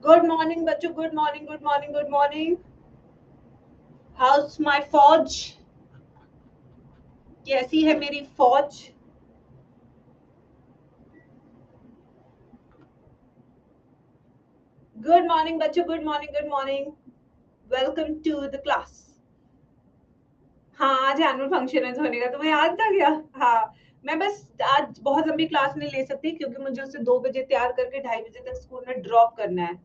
Good morning बच्चों, good morning, good morning, good morning. How's my फौज, कैसी है मेरी फौज? गुड मॉर्निंग बच्चों, good morning, good morning. Welcome to the class. हाँ, आज एनुअल फंक्शन है धोनी का, तुम्हें याद था क्या? हाँ, मैं बस आज बहुत लंबी क्लास नहीं ले सकती क्योंकि मुझे उसे 2 बजे तैयार करके 2:30 बजे तक स्कूल में ड्रॉप करना है।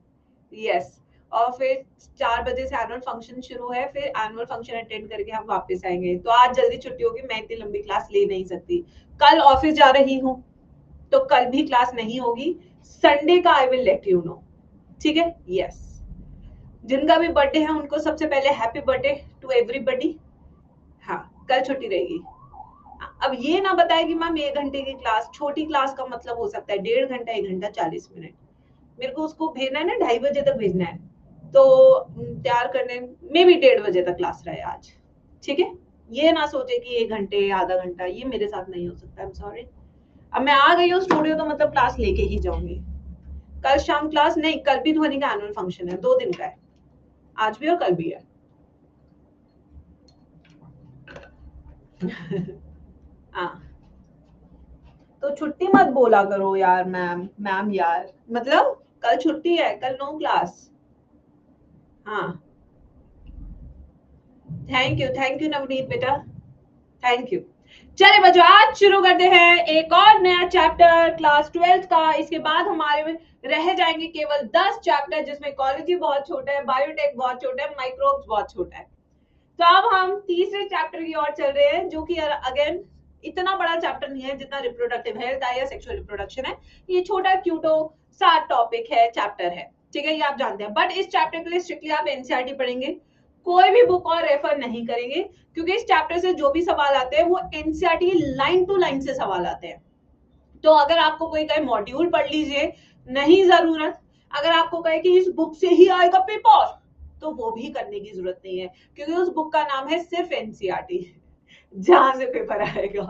यस। और फिर 4 बजे से एनुअल फंक्शन शुरू है, फिर एनुअल फंक्शन अटेंड करके हम वापस आएंगे, तो आज जल्दी छुट्टी होगी, मैं इतनी लंबी क्लास ले नहीं सकती। कल ऑफिस जा रही हूँ तो कल भी क्लास नहीं होगी। संडे का I will let you know. ठीक है? यस। जिनका भी बर्थडे है उनको सबसे पहले हैप्पी बर्थडे टू एवरीबडी। हाँ, कल छुट्टी रहेगी। अब ये ना बताए कि मैम 1 घंटे की क्लास, छोटी क्लास का मतलब हो सकता है 1.5 घंटा, 1 घंटा 40 मिनट। मेरे को उसको भेजना है ना, 2:30 बजे तक भेजना है, तो तैयार करने में भी 1:30 बजे तक क्लास रहे आज। ठीक है? ये ना सोचे कि 1 घंटे, आधा घंटा, ये मेरे साथ नहीं हो सकता। I am sorry. अब मैं आ गई हूँ स्टूडियो तो मतलब क्लास लेके ही जाऊंगी। कल शाम क्लास नहीं, कल भी ध्वनि का एनुअल फंक्शन है, 2 दिन का है, आज भी और कल भी है। हाँ, तो छुट्टी मत बोला करो यार मैम, मैम यार, मतलब कल छुट्टी है, कल नो क्लास। हाँ, थैंक यू नवनीत बेटा, थैंक यू। चले बच्चों, आज शुरू करते हैं एक और नया चैप्टर क्लास 12th का। इसके बाद हमारे में रह जाएंगे केवल 10 चैप्टर, जिसमें इकोलॉजी बहुत छोटा है, बायोटेक बहुत छोटा है, माइक्रोब्स बहुत छोटा है। तो अब हम तीसरे चैप्टर की ओर चल रहे हैं, जो कि अगेन इतना बड़ा चैप्टर नहीं है जितना रिप्रोडक्टिव हेल्थ है या सेक्सुअल रिप्रोडक्शन है। ये छोटा क्यूटो सा टॉपिक है, चैप्टर है। ठीक है, ये आप जानते हैं, बट इस चैप्टर के लिए स्ट्रिक्टली आप एनसीईआरटी पढ़ेंगे, कोई भी बुक और रेफर नहीं करेंगे, क्योंकि इस चैप्टर से जो भी सवाल आते हैं वो एनसीईआरटी लाइन टू लाइन से सवाल आते हैं। तो अगर आपको कोई कहे मॉड्यूल पढ़ लीजिए, नहीं जरूरत। अगर आपको कहे कि इस बुक से ही आएगा पेपर, तो वो भी करने की जरूरत नहीं है, क्योंकि उस बुक का नाम है सिर्फ एनसीईआरटी, जहां से पेपर आएगा।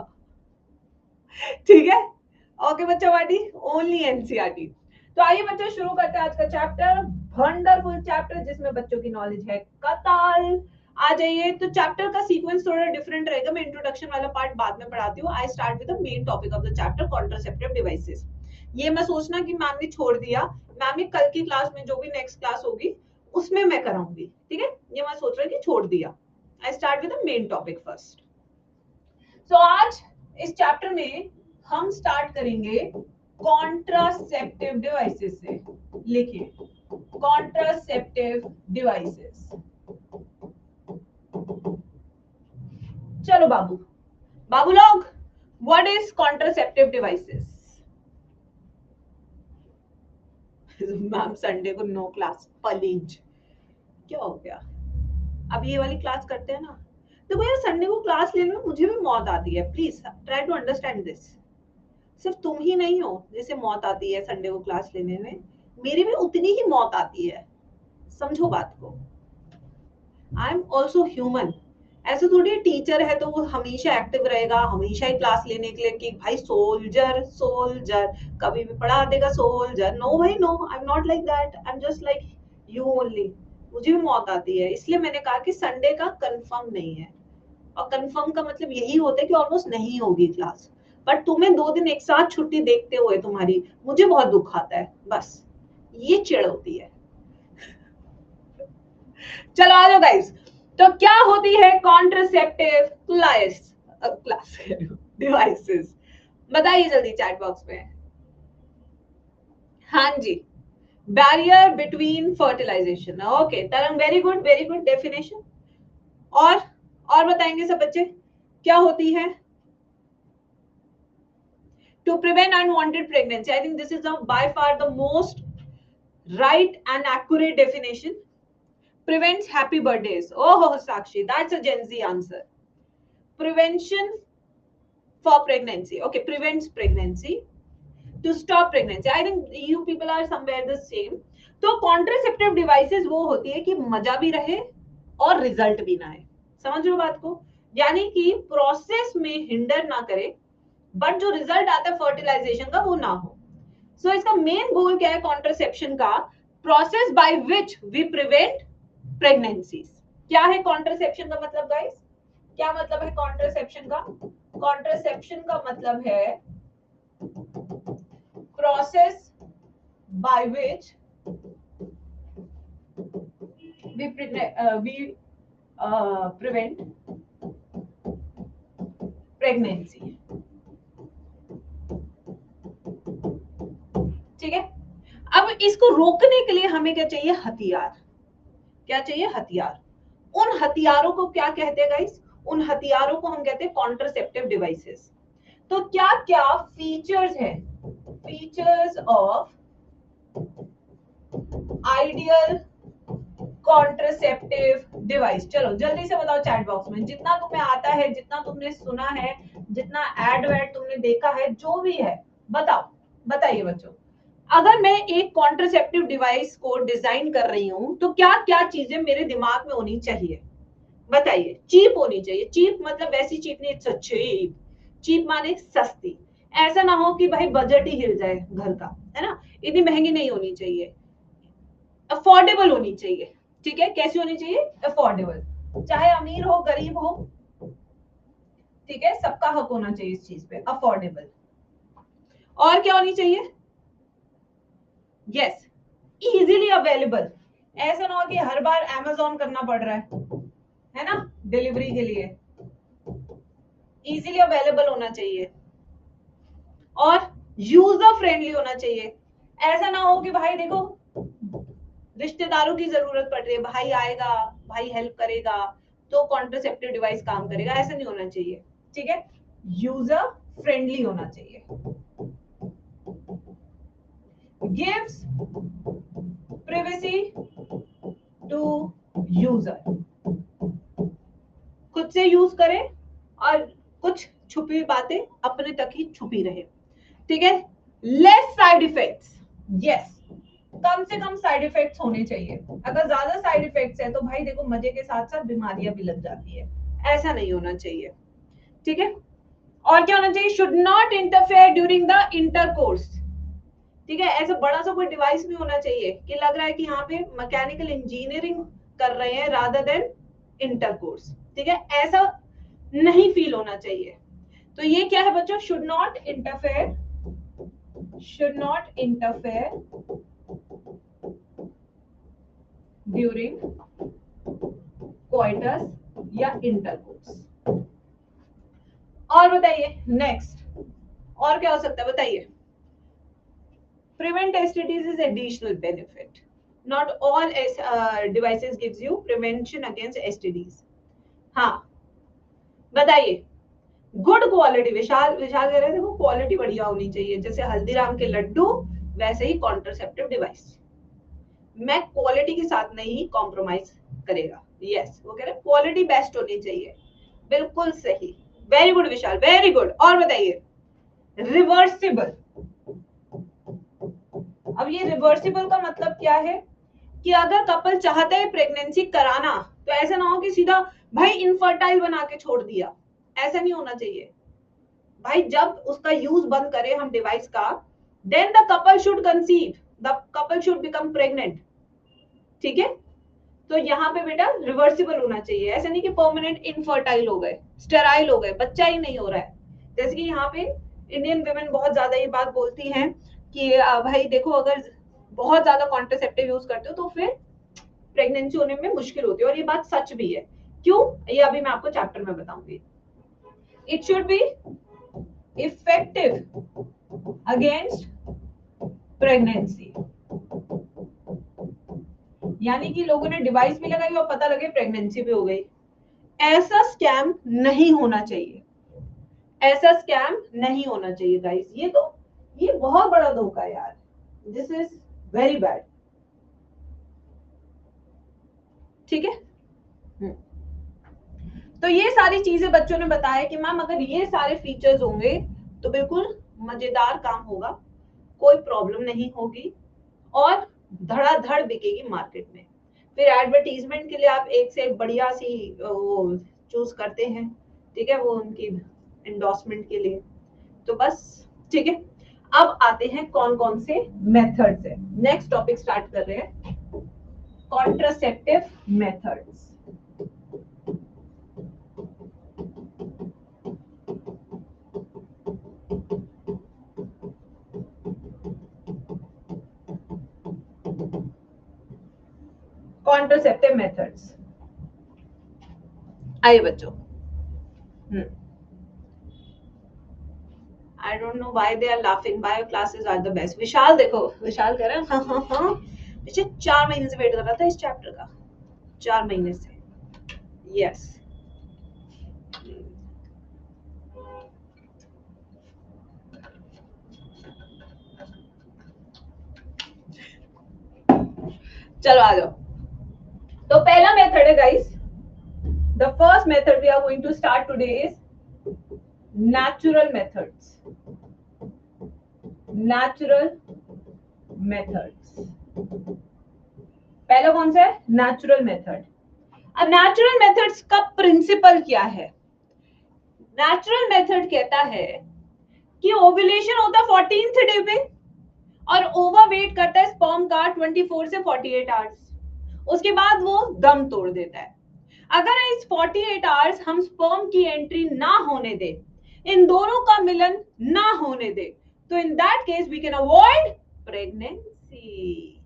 ठीक है? ओके बच्चों, वाटी ओनली एनसीईआरटी। तो आइए बच्चों, शुरू करते हैं आज का चैप्टर, वंडरफुल चैप्टर जिसमें बच्चों की नॉलेज है कताल। आ जाइए। तो चैप्टर का सीक्वेंस थोड़ा डिफरेंट रहेगा, मैं इंट्रोडक्शन वाला पार्ट बाद में पढ़ाती हूँ। I start with the main topic of the chapter, contraceptive devices. ये मैं सोचना कि मैम ने छोड़ दिया, मैम ये कल की क्लास में जो भी नेक्स्ट क्लास होगी उसमें मैं कराऊंगी। ठीक है? ये मैं सोच रही कि छोड़ दिया। I start with the main topic first. तो आज इस चैप्टर में हम स्टार्ट करेंगे कॉन्ट्रासेप्टिव डिवाइसेस से। लिखिए, कॉन्ट्रासेप्टिव डिवाइसेस। चलो बाबू, बाबू लोग, what is contraceptive devices? Ma'am Sunday को नो क्लास, प्लीज। क्या हो गया? अब ये वाली क्लास करते हैं ना। देखो यार, संडे को क्लास लेने में मुझे भी मौत आती है, please try to understand this. सिर्फ तुम ही नहीं हो जिसे मौत आती है संडे को क्लास लेने में, मेरी भी उतनी ही मौत आती है। समझो बात को। I am also human. ऐसे थोड़ी टीचर है तो वो हमेशा एक्टिव रहेगा, हमेशा ही क्लास लेने के लिए कि भाई सोल्जर सोल्जर, कभी भी पढ़ा देगा सोल्जर। नो भाई no, I am not like that, I am just like you only. मुझे भी मौत आती है, इसलिए मैंने कहा कि संडे का कंफर्म नहीं है। और कंफर्म का मतलब यही होता है कि ऑलमोस्ट नहीं होगी क्लास। बट तुम्हें 2 दिन एक साथ छुट्टी देखते हुए तुम्हारी, मुझे बहुत दुख आता है, बस ये चिढ़ होती है। चलो आ जाओ गाइस। तो क्या होती है कॉन्ट्रासेप्टिव क्लास डिवाइसेस? बताइए जल्दी चैट बॉक्स में। हाँ जी, बैरियर बिटवीन फर्टिलाइजेशन। ओके तरंग, वेरी गुड डेफिनेशन। और और बताएंगे सब बच्चे, क्या होती है? To prevent unwanted pregnancy. I think this is by far the most right and accurate definition. Prevents happy birthdays. Oh, Sakshi, that's a Gen Z answer. Prevention for pregnancy. Okay, prevents pregnancy. To stop pregnancy. I think you people are somewhere the same. तो contraceptive devices वो होती है कि मजा भी रहे और result भी ना आए। समझ लो बात को? यानी कि प्रोसेस में हिंडर ना करे, बट जो रिजल्ट आता है फर्टिलाइजेशन का वो ना हो। सो इसका मेन गोल क्या है कॉन्ट्रासेप्शन का? Process by which we prevent pregnancies. क्या है कॉन्ट्रासेप्शन का मतलब गाइस? क्या मतलब है कॉन्ट्रासेप्शन का? कॉन्ट्रासेप्शन का मतलब है process by which we prevent pregnancy। ठीक है, अब इसको रोकने के लिए हमें क्या चाहिए? हथियार। क्या चाहिए? हथियार। उन हथियारों को क्या कहते हैं गाइस? उन हथियारों को हम कहते हैं कॉन्ट्रासेप्टिव डिवाइसेस। तो क्या क्या फीचर्स हैं? Features of ideal contraceptive device. चलो जल्दी से बताओ चैट बॉक्स में, जितना तुम्हें आता है, जितना तुमने सुना है, जितना एड वैड तुमने देखा है, जो भी है बताओ, बताइए बच्चों। अगर मैं एक कॉन्ट्रासेप्टिव डिवाइस को डिजाइन कर रही हूं तो क्या क्या चीजें मेरे दिमाग में होनी चाहिए? बताइए। चीप होनी चाहिए। चीप मतलब वैसी चीप नहीं, इट्स चीप। चीप माने सस्ती। ऐसा ना हो कि भाई बजट ही हिल जाए घर का, है ना? इतनी महंगी नहीं होनी चाहिए। अफोर्डेबल होनी चाहिए। ठीक है, कैसी होनी चाहिए? अफोर्डेबल। चाहे अमीर हो गरीब हो, ठीक है, सबका हक होना चाहिए इस चीज पे। अफोर्डेबल। और क्या होनी चाहिए? Yes, easily available. ऐसा ना हो कि हर बार अमेजोन करना पड़ रहा है ना, डिलीवरी के लिए। इजीली अवेलेबल होना चाहिए और यूजर फ्रेंडली होना चाहिए। ऐसा ना हो कि भाई देखो रिश्तेदारों की जरूरत पड़ रही है, भाई आएगा, भाई हेल्प करेगा तो कॉन्ट्रासेप्टिव डिवाइस काम करेगा, ऐसा नहीं होना चाहिए। ठीक है, यूजर फ्रेंडली होना चाहिए। Gives privacy to user. खुद से यूज करें और कुछ छुपी बातें अपने तक ही छुपी रहे। ठीक है, लेस साइड इफेक्ट्स। यस, कम से कम साइड इफेक्ट्स होने चाहिए। अगर ज्यादा साइड इफेक्ट्स है तो भाई देखो मजे के साथ साथ बीमारियां भी लग जाती है। ऐसा नहीं होना चाहिए। ठीक है, और क्या होना चाहिए? Should not interfere during the intercourse. ठीक है, ऐसा बड़ा सा कोई डिवाइस नहीं होना चाहिए कि लग रहा है कि यहाँ पे मैकेनिकल इंजीनियरिंग कर रहे हैं रादर देन इंटरकोर्स। ठीक है, ऐसा नहीं फील होना चाहिए। तो ये क्या है बच्चों? Should not interfere, should not interfere during coitus या इंटरकोर्स। और बताइए नेक्स्ट, और क्या हो सकता है बताइए? prevent STDs is additional benefit. Not all devices gives you prevention against STDs. हाँ बताइए। गुड क्वालिटी, विशाल विशाल कह रहे थे, वो क्वालिटी बढ़िया होनी चाहिए, जैसे हल्दीराम के लड्डू वैसे ही कॉन्ट्रासेप्टिव डिवाइस। मैं क्वालिटी के साथ नहीं कॉम्प्रोमाइज करेगा। यस, वो कह रहे क्वालिटी बेस्ट होनी चाहिए। बिल्कुल सही, वेरी गुड विशाल, वेरी गुड। और बताइए रिवर्सिबल। अब ये रिवर्सिबल का मतलब क्या है? कि अगर कपल चाहते हैं प्रेगनेंसी कराना तो ऐसा ना हो कि सीधा भाई इनफर्टाइल बना के छोड़ दिया। ऐसा नहीं होना चाहिए भाई। जब उसका यूज बंद करें हम डिवाइस का, then the couple should conceive, the couple should become pregnant. ठीक है, तो यहाँ पे बेटा रिवर्सिबल होना चाहिए। ऐसा नहीं कि परमानेंट इनफर्टाइल हो गए, स्टेराइल हो गए, बच्चा ही नहीं हो रहा है। जैसे कि यहाँ पे इंडियन वुमेन बहुत ज्यादा ये बात बोलती हैं कि भाई देखो अगर बहुत ज्यादा कॉन्ट्रासेप्टिव यूज करते हो तो फिर प्रेगनेंसी होने में मुश्किल होती है, और ये बात सच भी है। क्यों? ये अभी मैं आपको चैप्टर में बताऊंगी। It should be effective against pregnancy, यानी कि लोगों ने डिवाइस भी लगाई और पता लगे प्रेगनेंसी भी हो गई। ऐसा स्कैम नहीं होना चाहिए, ऐसा स्कैम नहीं होना चाहिए गाइस। ये बहुत बड़ा धोखा है यार, दिस इज वेरी बैड। ठीक है, तो ये सारी चीजें बच्चों ने बताया कि मैम अगर ये सारे फीचर्स होंगे तो बिल्कुल मजेदार काम होगा, कोई प्रॉब्लम नहीं होगी और धड़ाधड़ बिकेगी मार्केट में। फिर एडवर्टीजमेंट के लिए आप एक से एक बढ़िया सी वो चूज करते हैं। ठीक है, वो उनकी एंडोर्समेंट के लिए। तो बस ठीक है, अब आते हैं कौन कौन से मेथड्स है। नेक्स्ट टॉपिक स्टार्ट कर रहे हैं, कॉन्ट्रासेप्टिव मेथड्स। कॉन्ट्रासेप्टिव मेथड्स, आइए बच्चों। I don't know why they are laughing. Bio classes are the best. विशाल देखो, विशाल कह रहा है हाँ हाँ हाँ, पिछले 4 महीने से वेट कर रहा था इस चैप्टर का, 4 महीने से। यस, चलो आ जाओ। तो पहला मेथड है guys, the first method we are going to start today is natural methods. Natural methods, पहला कौन सा है? Natural method. अब नेचुरल मेथड्स का प्रिंसिपल क्या है? नेचुरल मेथड कहता है कि ओव्यूलेशन होता है 14th डे पे और ओवरवेट करता है स्पर्म का 24 से 48 आवर्स, उसके बाद वो दम तोड़ देता है। अगर इस 48 आवर्स हम स्पर्म की एंट्री ना होने दे, इन दोनों का मिलन ना होने दे, तो in that case we can avoid pregnancy.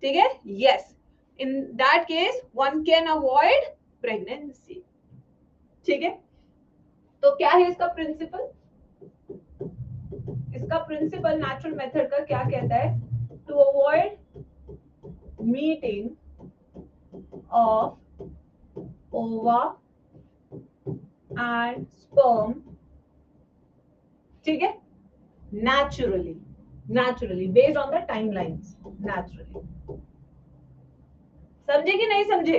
ठीक है? Yes, in that case one can avoid pregnancy. ठीक है? तो क्या है इसका प्रिंसिपल? इसका प्रिंसिपल नेचुरल मेथड का क्या कहता है? To avoid meeting of ova and sperm, ठीक है, naturally based on the timelines, naturally। समझे कि नहीं समझे?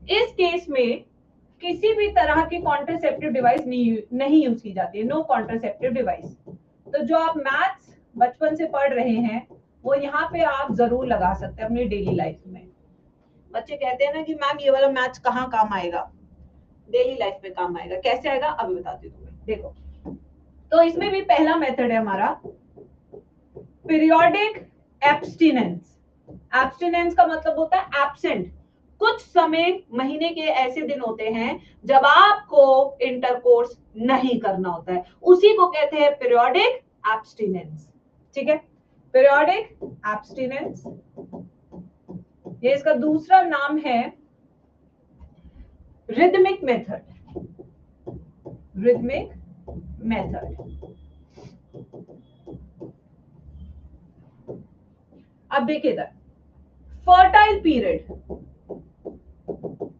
इस केस में किसी भी तरह की कॉन्ट्रासेप्टिव डिवाइस नहीं यूज की जाती है, नो कॉन्ट्रासेप्टिव डिवाइस। तो जो आप मैथ्स बचपन से पढ़ रहे हैं वो यहाँ पे आप जरूर लगा सकते हैं अपनी डेली लाइफ में। बच्चे कहते हैं ना कि मैम ये वाला मैथ्स कहाँ काम आएगा? डेली लाइफ में काम आएगा। कैसे आएगा अभी बताती हूँ तुम्हें, देखो। तो इसमें भी पहला मेथड है हमारा पीरियोडिक एब्स्टिनेंस। एब्स्टिनेंस का मतलब होता है एब्सेंट। कुछ समय महीने के ऐसे दिन होते हैं जब आपको इंटरकोर्स नहीं करना होता है, उसी को कहते हैं पीरियोडिक एब्स्टिनेंस। ठीक है? पीरियोडिक एब्स्टिनेंस, ये इसका दूसरा नाम है रिदमिक मेथड। Rhythmic method. अब देखिए इधर, फर्टाइल पीरियड,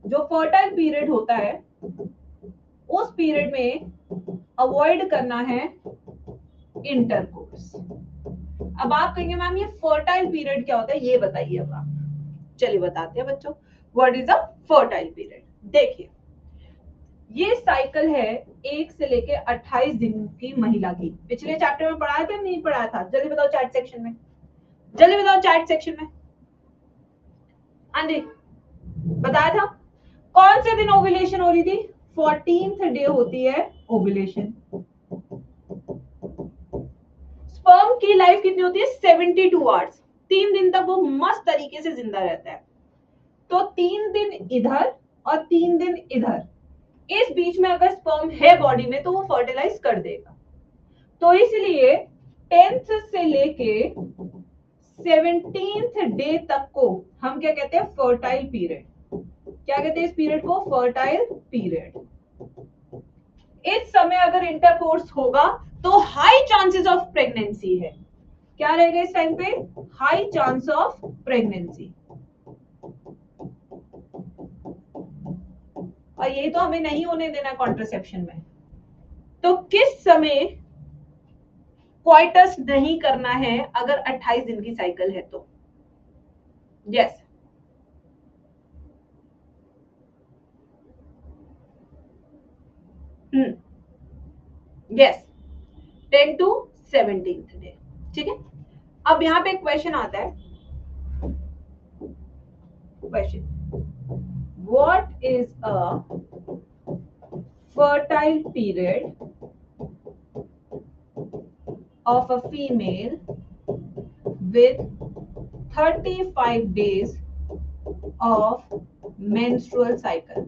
जो फर्टाइल पीरियड होता है उस पीरियड में अवॉइड करना है इंटरकोर्स। अब आप कहेंगे मैम ये फर्टाइल पीरियड क्या होता है, ये बताइए अब आप। चलिए बताते हैं बच्चों, what is a fertile period. देखिए, ये साइकिल है 1 से लेके 28 दिन की महिला की। पिछले चैप्टर में पढ़ाया था नहीं पढ़ाया था? जल्दी बताओ चैट सेक्शन में, जल्दी बताओ चैट सेक्शन में। हाँ जी, बताया था। कौन से दिन ओव्यूलेशन हो रही थी? 14th डे होती है ओव्यूलेशन। स्पर्म की लाइफ कितनी होती है? 72 आवर्स। 3 दिन तक वो मस्त तरीके से जिंदा रहता है। तो 3 दिन इधर और 3 दिन इधर, इस बीच में अगर स्पर्म है बॉडी में तो वो फर्टिलाइज कर देगा। तो इसलिए 10th से लेके 17th डे तक को हम क्या कहते हैं? Fertile period. क्या कहते हैं इस पीरियड को? Fertile period. इस समय अगर इंटरकोर्स होगा तो हाई चांसेस ऑफ प्रेगनेंसी है। क्या रहेगा इस टाइम पे? High chance of pregnancy. और ये तो हमें नहीं होने देना कॉन्ट्रासेप्शन में। तो किस समय क्वाइटस नहीं करना है अगर 28 दिन की साइकिल है तो? Yes, yes, 10 to 17th day. ठीक है? अब यहाँ पे एक क्वेश्चन आता है, question, what is a fertile period of a female with 35 days of menstrual cycle.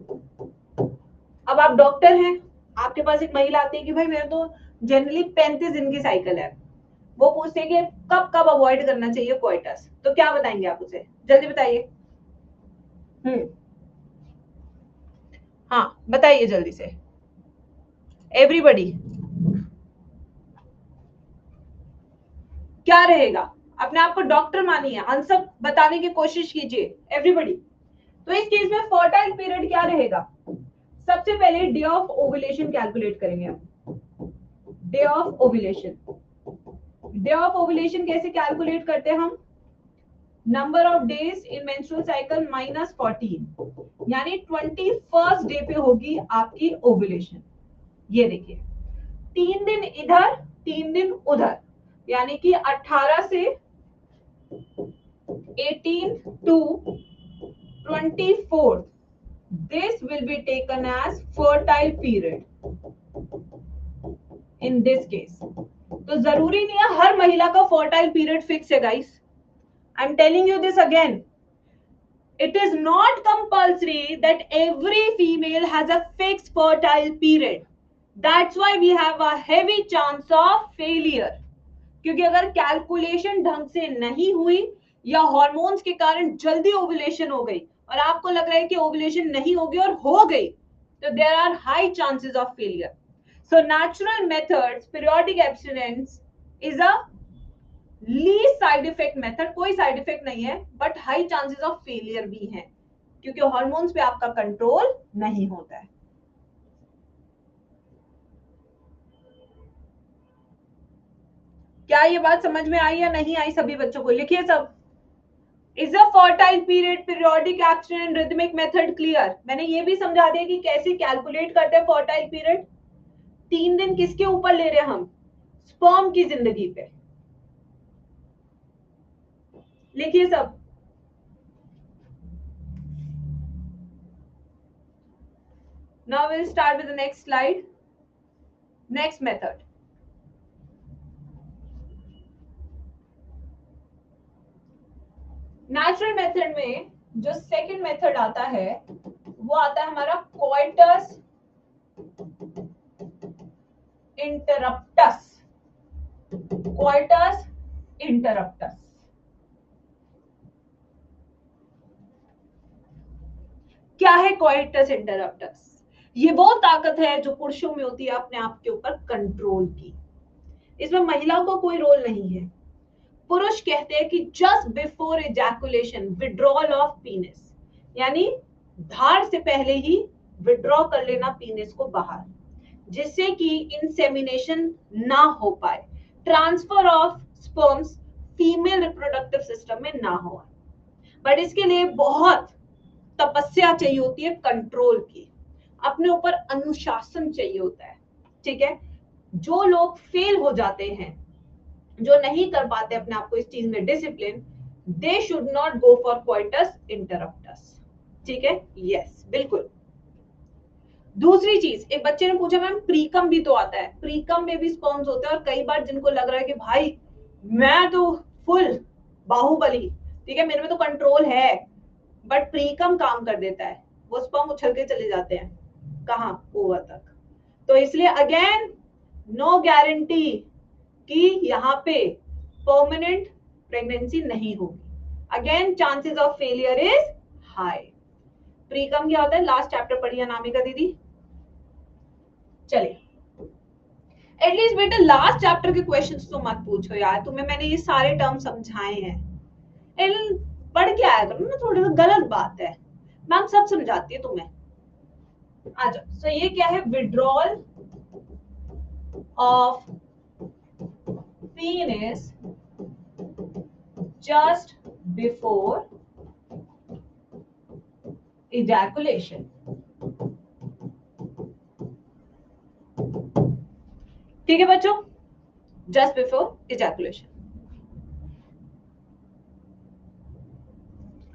अब आप डॉक्टर हैं, आपके पास एक महिला आती है कि भाई मेरे तो जनरली 35 दिन की साइकिल है, वो पूछते हैं कि कब कब अवॉइड करना चाहिए कोइटस, तो क्या बताएंगे आप उसे? जल्दी बताइए। हाँ बताइए जल्दी से एवरीबडी, क्या रहेगा? अपने आप को डॉक्टर मानिए, आंसर बताने की कोशिश कीजिए एवरीबडी। तो इस केस में फर्टाइल पीरियड क्या रहेगा? सबसे पहले डे ऑफ ओव्यूलेशन कैलकुलेट करेंगे हम। Day of ovulation, day of ovulation कैसे कैलकुलेट करते हैं हम? Number of days in menstrual cycle minus 14, यानी 21st डे पे होगी आपकी ओव्यूलेशन। ये देखिए 3 दिन इधर 3 दिन उधर, यानी कि 18 से 18 to 24, this will be taken as fertile period in this case। तो जरूरी नहीं है हर महिला का fertile period फिक्स है guys. I'm telling you this again. It is not compulsory that every female has a fixed fertile period. That's why we have a heavy chance of failure. क्योंकि अगर calculation ढंग से नहीं हुई या hormones के कारण जल्दी ओव्यूलेशन हो गई और आपको लग रहा है कि ओव्यूलेशन नहीं होगी और हो गई, तो there are high chances of failure. So natural methods, periodic abstinence is a least side effect method, कोई साइड इफेक्ट नहीं है, but high chances of failure भी हैं क्योंकि हार्मोन्स पे आपका कंट्रोल नहीं होता है। क्या ये बात समझ में आई या नहीं आई सभी बच्चों को? लिखिए सब। Is a fertile period, periodic abstinent, rhythmic method clear? मैंने ये भी समझा दिया कि कैसे कैलकुलेट करते हैं फर्टाइल पीरियड। 3 दिन किसके ऊपर ले रहे हैं हम? स्पर्म की जिंदगी पे। लिखिए सब। Now we'll start with the next slide. Next method. Natural method में जो सेकंड मेथड आता है वो आता है हमारा कोइटस इंटरप्टस। कोइटस इंटरप्टस क्या है? कोइटस इंटरप्टस ये वो ताकत है जो पुरुषों में होती है अपने आप के ऊपर कंट्रोल की। इसमें महिलाओं का कोई रोल नहीं है। पुरुष कहते हैं कि just before ejaculation withdrawal of penis, यानी धार से पहले ही विड्रॉ कर लेना पीनिस को बाहर, जिससे कि इंसेमिनेशन ना हो पाए, transfer of sperms female reproductive system में ना हो। बट इसके लिए बहुत तपस्या चाहिए होती है, कंट्रोल की, अपने ऊपर अनुशासन चाहिए होता है। ठीक है, जो लोग फेल हो जाते हैं, जो नहीं कर पाते अपने आप को इस चीज में discipline, they should not go for coitus interruptus. ठीक है, यस बिल्कुल। दूसरी चीज, एक बच्चे ने पूछा मैम प्रीकम भी तो आता है, प्रीकम में भी स्पर्म्स होते हैं और कई बार जिनको लग रहा है कि भाई मैं तो फुल बाहुबली, ठीक है, मेरे में तो कंट्रोल है, बट प्रीकम काम कर देता है, वो स्पर्म उछल के चले जाते हैं कहाँ? ओवर तक। तो इसलिए अगेन नो गारंटी कि यहाँ पे परमानेंट प्रेगनेंसी नहीं होगी। Again chances of failure is high. Precum क्या होता है? लास्ट चैप्टर पढ़ी अनामिका दीदी। चलिए, एटलीस्ट बेटा लास्ट चैप्टर के क्वेश्चंस तो मत पूछो यार, तुम्हें मैंने ये सारे टर्म समझाए हैं, पढ़ के आया करो ना, थोड़ी सा गलत बात है, मैम सब समझाती है तुम्हें। आ जाओ। सो ये क्या है? Withdrawal of penis just before ejaculation। ठीक है बच्चों, just before ejaculation।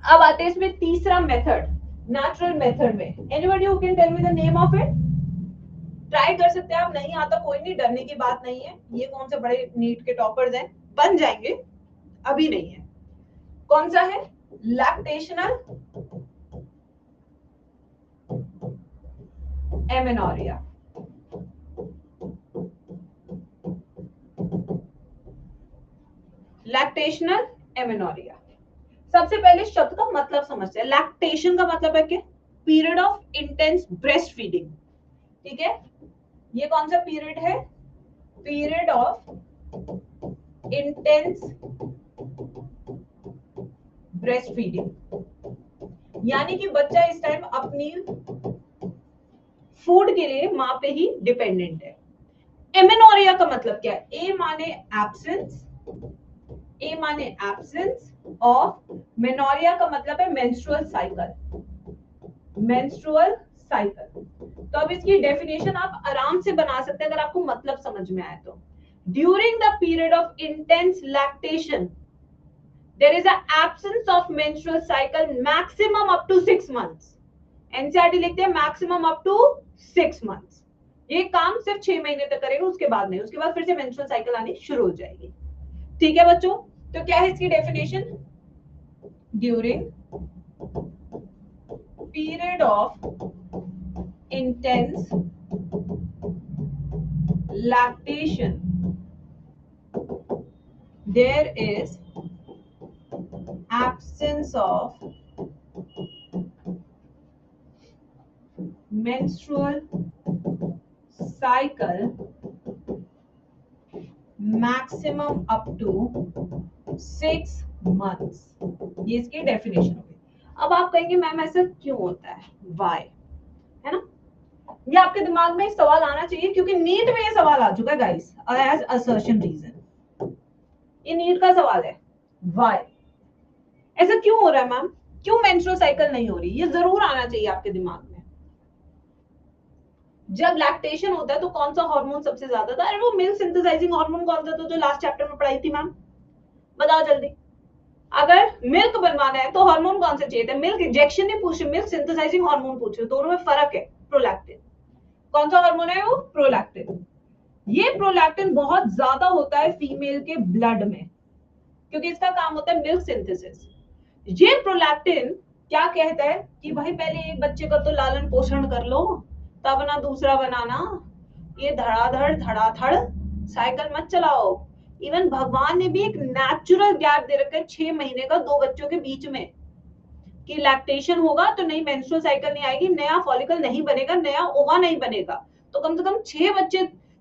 अब आते हैं इसमें तीसरा मेथड, नेचुरल मेथड में। Anybody who can tell me the name of it? Try कर सकते हैं आप, नहीं आता कोई नहीं, डरने की बात नहीं है। ये कौन से बड़े नीट के टॉपर्स हैं, बन जाएंगे, अभी नहीं है। कौन सा है? Lactational amenorrhea. Lactational amenorrhea. सबसे पहले शब्द का मतलब समझते हैं। लैक्टेशन का मतलब है क्या? Period of intense breast feeding. ठीक है, ये कौन सा पीरियड है? Period of intense breast feeding, यानी कि बच्चा इस टाइम अपनी फूड के लिए मां पे ही डिपेंडेंट है। एमेनोरिया का मतलब क्या है? ए माने एब्सेंस, ए माने एब्सेंस ऑफ, मेनोरिया का मतलब है मेंस्ट्रुअल साइकिल, मेंस्ट्रुअल साइकिल। तो अब इसकी डेफिनेशन आप आराम से बना सकते हैं अगर आपको मतलब समझ में आए तो। During the period of intense lactation there is an absence of menstrual cycle maximum up to 6 months. NCERT लिखते हैं मैक्सिमम अप टू 6 months। ये काम सिर्फ 6 महीने तक करेगा, उसके बाद नहीं, उसके बाद फिर से मेंस्ट्रुअल साइकिल आनी शुरू हो जाएगी। ठीक है बच्चों, तो क्या है इसकी definition? During period of intense lactation there is absence of menstrual cycle maximum up to 6 months। ये इसकी डेफिनेशन हो गई। अब आप कहेंगे मैम ऐसा क्यों होता है, वाई, है ना? ये आपके दिमाग में सवाल आना चाहिए क्योंकि नीट में ये सवाल आ चुका है गाइस, एज असर्शन रीजन। ये नीट का सवाल है, वाई, ऐसा क्यों हो रहा है मैम, क्यों मेंस्ट्रुअल साइकिल नहीं हो रही? ये जरूर आना चाहिए आपके दिमाग में। जब लैक्टेशन होता है तो कौन सा हार्मोन सबसे ज्यादा था? अरे वो मिल्क सिंथेसाइजिंग हार्मोन कौन सा था जो लास्ट चैप्टर में पढ़ाई थी मैम, बताओ जल्दी। अगर मिल्क बनवाना है तो हार्मोन कौन सा चाहिए था? मिल्क इंजेक्शन नहीं पूछ रहे, मिल्क सिंथेसाइजिंग हार्मोन पूछ रहे, दोनों में फर्क है। प्रोलैक्टिन, कौन सा हार्मोन है वो? प्रोलैक्टिन। ये प्रोलैक्टिन बहुत ज्यादा होता है फीमेल के ब्लड में क्योंकि इसका काम होता है मिल्क सिंथेसिस। ये प्रोलैक्टिन क्या कहता है कि भाई पहले एक बच्चे का तो लालन पोषण कर लो, तब ना दूसरा बनाना। ये धड़ाधड़ साइकिल मत चलाओ। इवन भगवान ने भी एक नेचुरल गैप दे रखा है 6 महीने का 2 बच्चों के बीच में, कि लैक्टेशन होगा तो नई मेंस्ट्रुअल साइकिल नहीं आएगी, नया फॉलिकल नहीं बनेगा, नया ओवा नहीं बनेगा। तो कम से कम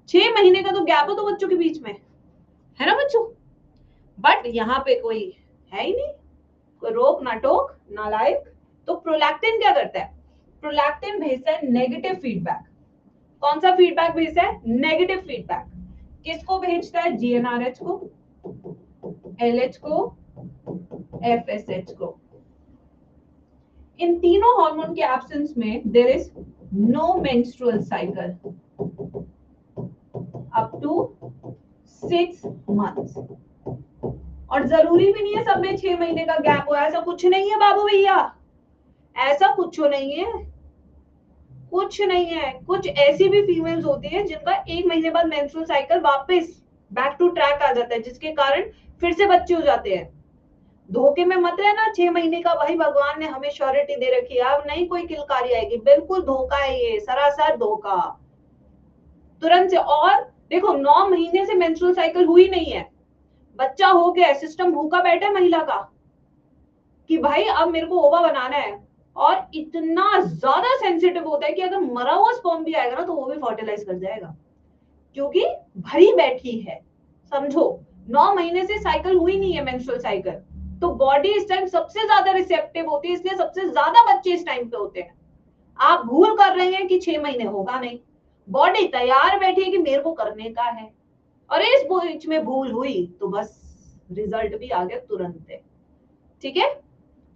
6 महीने का तो गैप है 2 बच्चों के बीच में, है ना बच्चों? बट यहाँ पे कोई है ही नहीं, कोई रोक ना टोक नालायक। तो प्रोलैक्टिन क्या करता है? प्रोलैक्टिन भेजता है नेगेटिव फीडबैक। कौन सा फीडबैक भेजता है? Negative feedback. किसको भेजता है? जीएनआरएच को, एलएच को, एफएसएच को। इन तीनों हार्मोन के एब्सेंस में there is no menstrual cycle up to 6 months। और जरूरी भी नहीं है सब में 6 महीने का गैप हो, ऐसा कुछ नहीं है बाबू भैया, ऐसा कुछ नहीं है, कुछ नहीं है। कुछ ऐसी भी फीमेल्स होती है जिनका 1 महीने बाद मेंस्ट्रुअल साइकिल वापस बैक टू ट्रैक आ जाता है, जिसके कारण फिर से बच्चे हो जाते हैं। धोखे में मत रहना 6 महीने का, भाई भगवान ने हमें श्योरिटी दे रखी है, अब नहीं कोई किलकारी आएगी, बिल्कुल धोखा है ये, सरासर धोखा, तुरंत से। और देखो 9 महीने से मेंस्ट्रुअल साइकिल हुई नहीं है, बच्चा हो गया, सिस्टम भूखा बैठा है महिला का कि भाई अब मेरे को ओवा बनाना है, और इतना ज्यादा सेंसिटिव होता है कि अगर मरा हुआ स्पर्म भी आएगा ना तो वो भी फर्टिलाइज कर जाएगा क्योंकि भरी बैठी है। समझो 9 महीने से साइकिल हुई नहीं है मेंस्ट्रुअल साइकिल, तो बॉडी इस टाइम सबसे ज्यादा रिसेप्टिव होती है, इसलिए सबसे ज्यादा बच्चे इस टाइम पे होते हैं। आप भूल कर रहे हैं कि 6 महीने होगा नहीं, बॉडी तैयार बैठी है कि मेरे को करने का है, और इस बीच में भूल हुई तो बस रिजल्ट भी आ गया तुरंत है। ठीक है,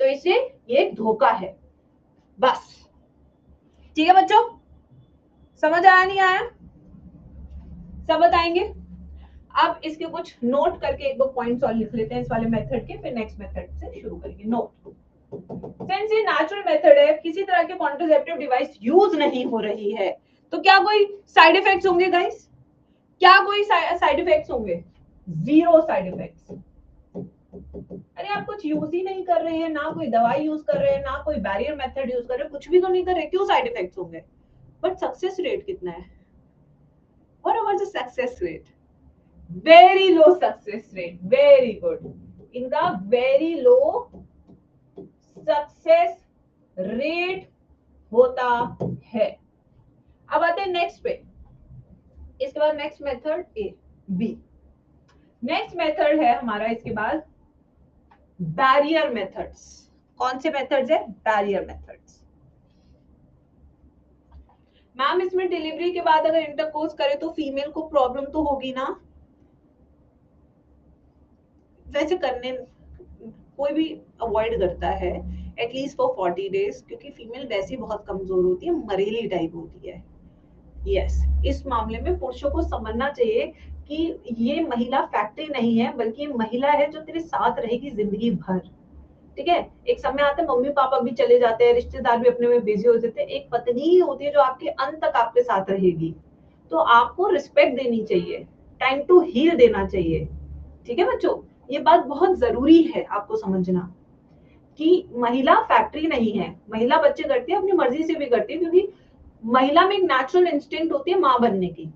तो इसलिए ये एक धोखा है बस। ठीक है बच्चों, समझ आया नहीं आया? सब बताएंगे। अब इसके कुछ नोट करके एक दो पॉइंट्स और लिख लेते हैं इस वाले मेथड के, फिर नेक्स्ट मेथड से शुरू करेंगे। नोट, सिंस ये नेचुरल मेथड है, किसी तरह के कॉन्ट्रासेप्टिव डिवाइस यूज नहीं हो रही है, तो क्या कोई साइड इफेक्ट्स होंगे गाइस? क्या कोई साइड इफेक्ट्स होंगे? Zero side effects. अरे आप कुछ यूज ही नहीं कर रहे हैं, ना कोई दवाई यूज कर रहे हैं, ना कोई बैरियर मेथड यूज कर रहे हैं, कुछ भी तो नहीं कर रहे, क्यों साइड इफेक्ट्स होंगे? बट सक्सेस रेट कितना है? What about the success rate? Very low success rate, very good. इनका वेरी लो सक्सेस रेट होता है। अब आते हैं नेक्स्ट पे। इसके बाद next method A B. Next method है हमारा इसके बाद बैरियर मेथड्स। कौन से मेथड्स है? Barrier methods. मैम इसमें डिलीवरी के बाद अगर इंटरकोर्स करे तो फीमेल को प्रॉब्लम तो होगी ना? वैसे करने कोई भी अवॉइड करता है एटलीस्ट फॉर 40 डेज, क्योंकि फीमेल वैसे बहुत कमजोर होती है, मरेली टाइप होती है। यस, इस मामले में पुरुषों को समझना चाहिए कि ये महिला फैक्ट्री नहीं है, बल्कि महिला है जो तेरे साथ रहेगी जिंदगी भर। ठीक है, एक समय आता है मम्मी पापा भी चले जाते हैं, रिश्तेदार भी अपने में बिजी हो जाते हैं, एक पत्नी ही होती है जो आपके अंत तक आपके साथ रहेगी। तो आपको रिस्पेक्ट देनी चाहिए, टाइम टू हील देना चाहिए। ठीक है बच्चों, ये बात बहुत जरूरी है आपको समझना कि महिला फैक्ट्री नहीं है। महिला बच्चे करती है, अपनी मर्जी से भी करती है, क्योंकि महिला में एक नेचुरल इंस्टिंक्ट होती है माँ बनने की।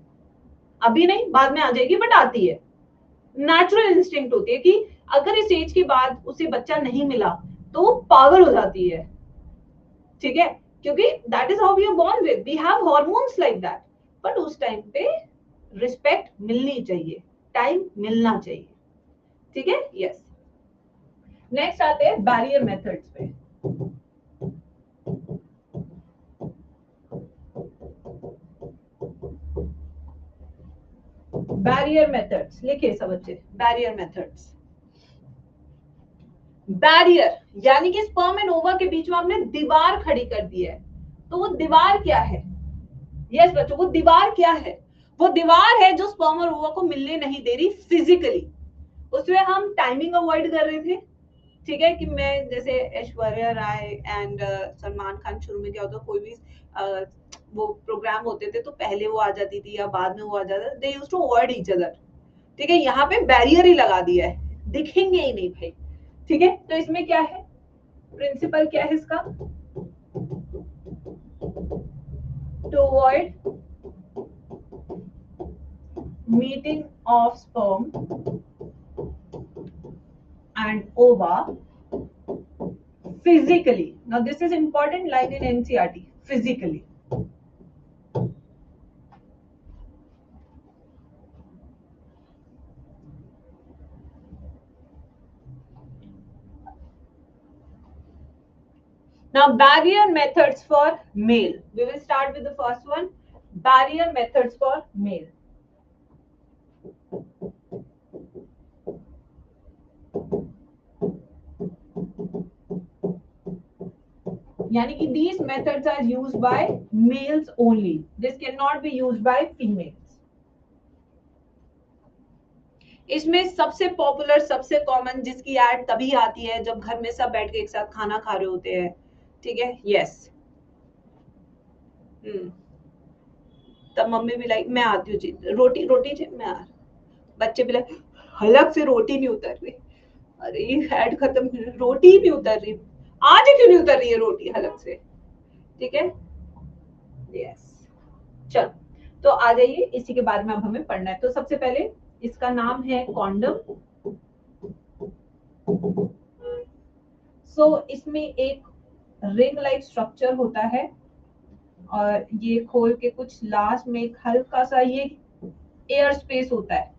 अभी नहीं, बाद में आ जाएगी, बट आती है। नेचुरल इंस्टिंक्ट होती है कि अगर इस एज के बाद उसे बच्चा नहीं मिला तो वो पागल हो जाती है। ठीक है, क्योंकि that is how we are born with, we have hormones like that. But उस टाइम पे रिस्पेक्ट मिलनी चाहिए, टाइम मिलना चाहिए। ठीक है, यस। नेक्स्ट आते हैं बैरियर मेथड्स पे। बैरियर मेथड्स लिखिए सब बच्चे, बैरियर मेथड्स। बैरियर यानी कि स्पर्म एंड ओवा के बीच में आपने दीवार खड़ी कर दी है। तो वो दीवार क्या है? यस बच्चों, वो दीवार क्या है? वो दीवार है जो स्पर्म और ओवा को मिलने नहीं दे रही फिजिकली। उसमें हम टाइमिंग अवॉइड कर रहे थे। ठीक है, कि मैं जैसे ऐश्वर्या राय एंड सलमान खान, शुरू में क्या होता, कोई भी वो प्रोग्राम होते थे तो पहले वो आ जाती थी या बाद में वो आ जाता था, they used to avoid each other. ठीक है, यहाँ पे बैरियर ही लगा दिया है, दिखेंगे ही नहीं भाई। ठीक है, तो इसमें क्या है, प्रिंसिपल क्या है इसका? To avoid meeting of sperm and ova physically. Now this is important line in NCERT, physically. Now barrier methods for male. We will start with the first one, barrier methods for male. यानी कि these methods are used by males only. This cannot be used by females. इसमें सबसे popular, सबसे common, जिसकी add तभी आती है जब घर में सब बैठ के एक साथ खाना खा रहे होते हैं। ठीक है, यस। तब मम्मी भी लाइक, मैं आती हूँ जी, रोटी रोटी मैं आ। बच्चे भी लाइक, हलक से रोटी नहीं उतर रही। अरे ऐड खत्म, रोटी नहीं उतर रही, आज क्यों नहीं उतर रही है रोटी हलक से? ठीक है, यस। चलो, तो आ जाइए, इसी के बारे में अब हमें पढ़ना है। तो सबसे पहले इसका नाम है कॉन्डम। सो इसमें एक रिंग लाइक स्ट्रक्चर होता है, और ये खोल के कुछ लास्ट में एक हल्का सा ये एयर स्पेस होता है,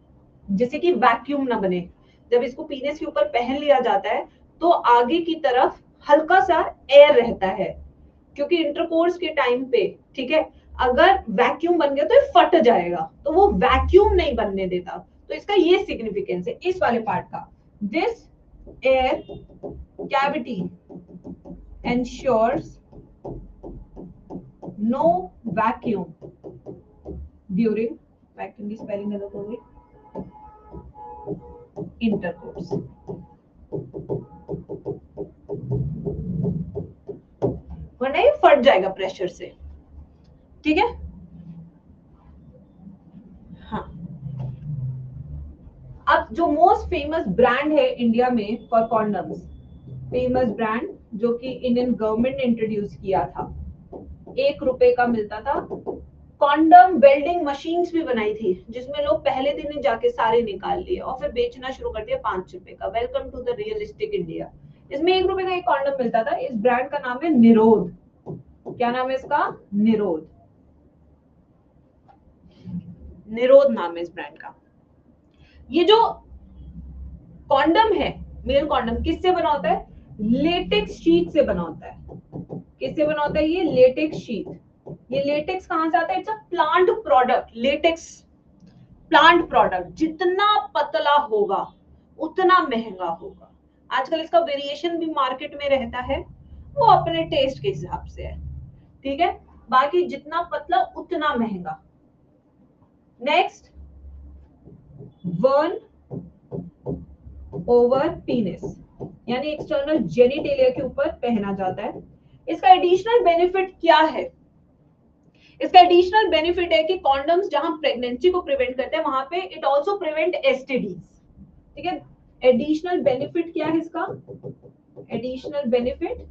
जिससे कि वैक्यूम ना बने। जब इसको पीनेस के ऊपर पहन लिया जाता है तो आगे की तरफ हल्का सा एयर रहता है, क्योंकि इंटरकोर्स के टाइम पे, ठीक है, अगर वैक्यूम बन गया तो ये फट जाएगा, तो वो वैक्यूम नहीं बनने देता। तो इसका ये सिग्निफिकेंस है इस वाले पार्ट का। This air cavity ensures no vacuum during, vacuum की स्पेलिंग गलत हो गई, इंटरकोर्स। वरना ये फट जाएगा प्रेशर से। ठीक है, जो मोस्ट फेमस ब्रांड है इंडिया में फॉर कॉन्डम्स, फेमस ब्रांड जो कि इंडियन गवर्नमेंट ने इंट्रोड्यूस किया था, 1 रुपए का मिलता था। कॉन्डम वेल्डिंग मशीन्स भी बनाई थी जिसमें लोग पहले दिन ही जाके सारे निकाल लिए और फिर बेचना शुरू कर दिया 5 रुपए का। Welcome to the realistic India. इसमें 1 रुपए का एक कॉन्डम मिलता था। इस ब्रांड का नाम है निरोध। क्या नाम है इसका? निरोध। निरोध नाम है इस ब्रांड का। ये जो कॉन्डम है, मेल कॉन्डम, किससे बना होता है? लेटेक्स शीट से बना होता है। किससे बना होता है ये? Latex sheet. ये लेटेक्स कहां से आता है? It's a plant product. Latex plant product जितना पतला होगा उतना महंगा होगा। आजकल इसका वेरिएशन भी मार्केट में रहता है, वो अपने टेस्ट के हिसाब से है, ठीक है। बाकी जितना पतला उतना महंगा। नेक्स्ट, वर्न ओवर पीनिस, यानी एक्सटर्नल जेनिटेलिया के ऊपर पहना जाता है। इसका एडिशनल बेनिफिट क्या है? इसका एडिशनल बेनिफिट है कि कॉन्डम्स जहां प्रेगनेंसी को प्रिवेंट करते हैं वहां पे इट आल्सो प्रिवेंट एसटीडीज, ठीक है। एडिशनल बेनिफिट क्या है इसका? Additional benefit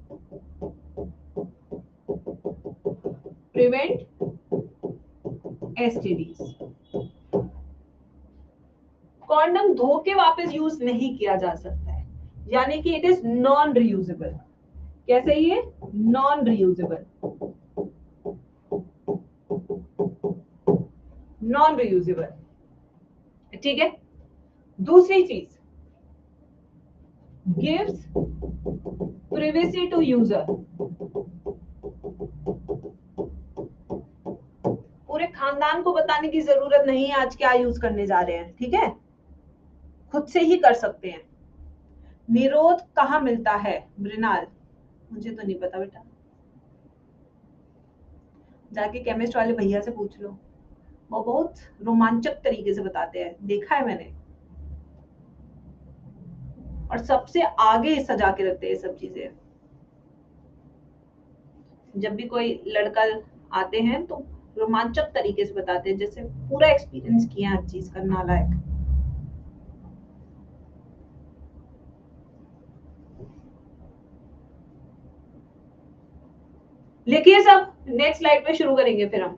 prevent STDs. Condom धो के वापस यूज नहीं किया जा सकता है, यानी कि इट इज नॉन रियूजेबल। कैसे ये? नॉन रियूजेबल, नॉन रियूजेबल, ठीक है। दूसरी चीज, गिव्स प्रिवेसी टू यूजर। पूरे खानदान को बताने की जरूरत नहीं है आज क्या यूज करने जा रहे हैं, ठीक है, खुद से ही कर सकते हैं। निरोध कहाँ मिलता है? मृणाल, मुझे तो नहीं पता बेटा, जाके केमिस्ट वाले भैया से पूछ लो, वो बहुत रोमांचक तरीके से बताते हैं, देखा है मैंने, और सबसे आगे सजा के रखते हैं सब चीजें। जब भी कोई लड़का आते हैं तो रोमांचक तरीके से बताते हैं, जैसे पूरा एक्सपीरियंस किया हर चीज का, नालायक। लिखिए सब, नेक्स्ट स्लाइड पे शुरू करेंगे फिर हम।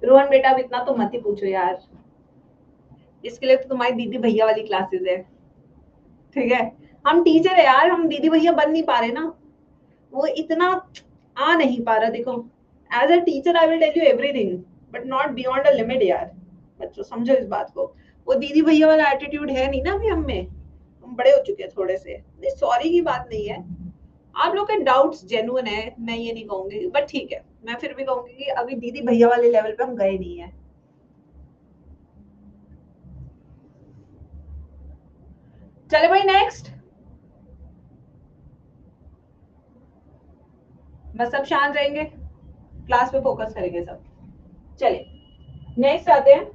रोहन बेटा अब इतना तो मत ही पूछो यार, इसके लिए तो तुम्हारी दीदी भैया वाली क्लासेस है, ठीक है। हम टीचर है यार, हम दीदी भैया बन नहीं पा रहे ना, वो इतना आ नहीं पा रहा। देखो, as a teacher I will tell you everything but not beyond a limit यार। बच्चों समझो इस बात को, वो दीदी भैया वाला एटीट्यूड है नहीं ना अभी हम में, हम बड़े हो चुके हैं थोड़े से। नहीं, सॉरी की बात नहीं है, आप लोग के डाउट्स जेन्युइन है, मैं ये नहीं कहूंगी, बट ठीक है, मैं फिर भी कहूंगी कि अभी दीदी भैया वाले लेवल पे हम गए नहीं है। चले भाई नेक्स्ट, बस सब शांत रहेंगे, क्लास पे फोकस करेंगे सब। चलिए नेक्स्ट आते हैं,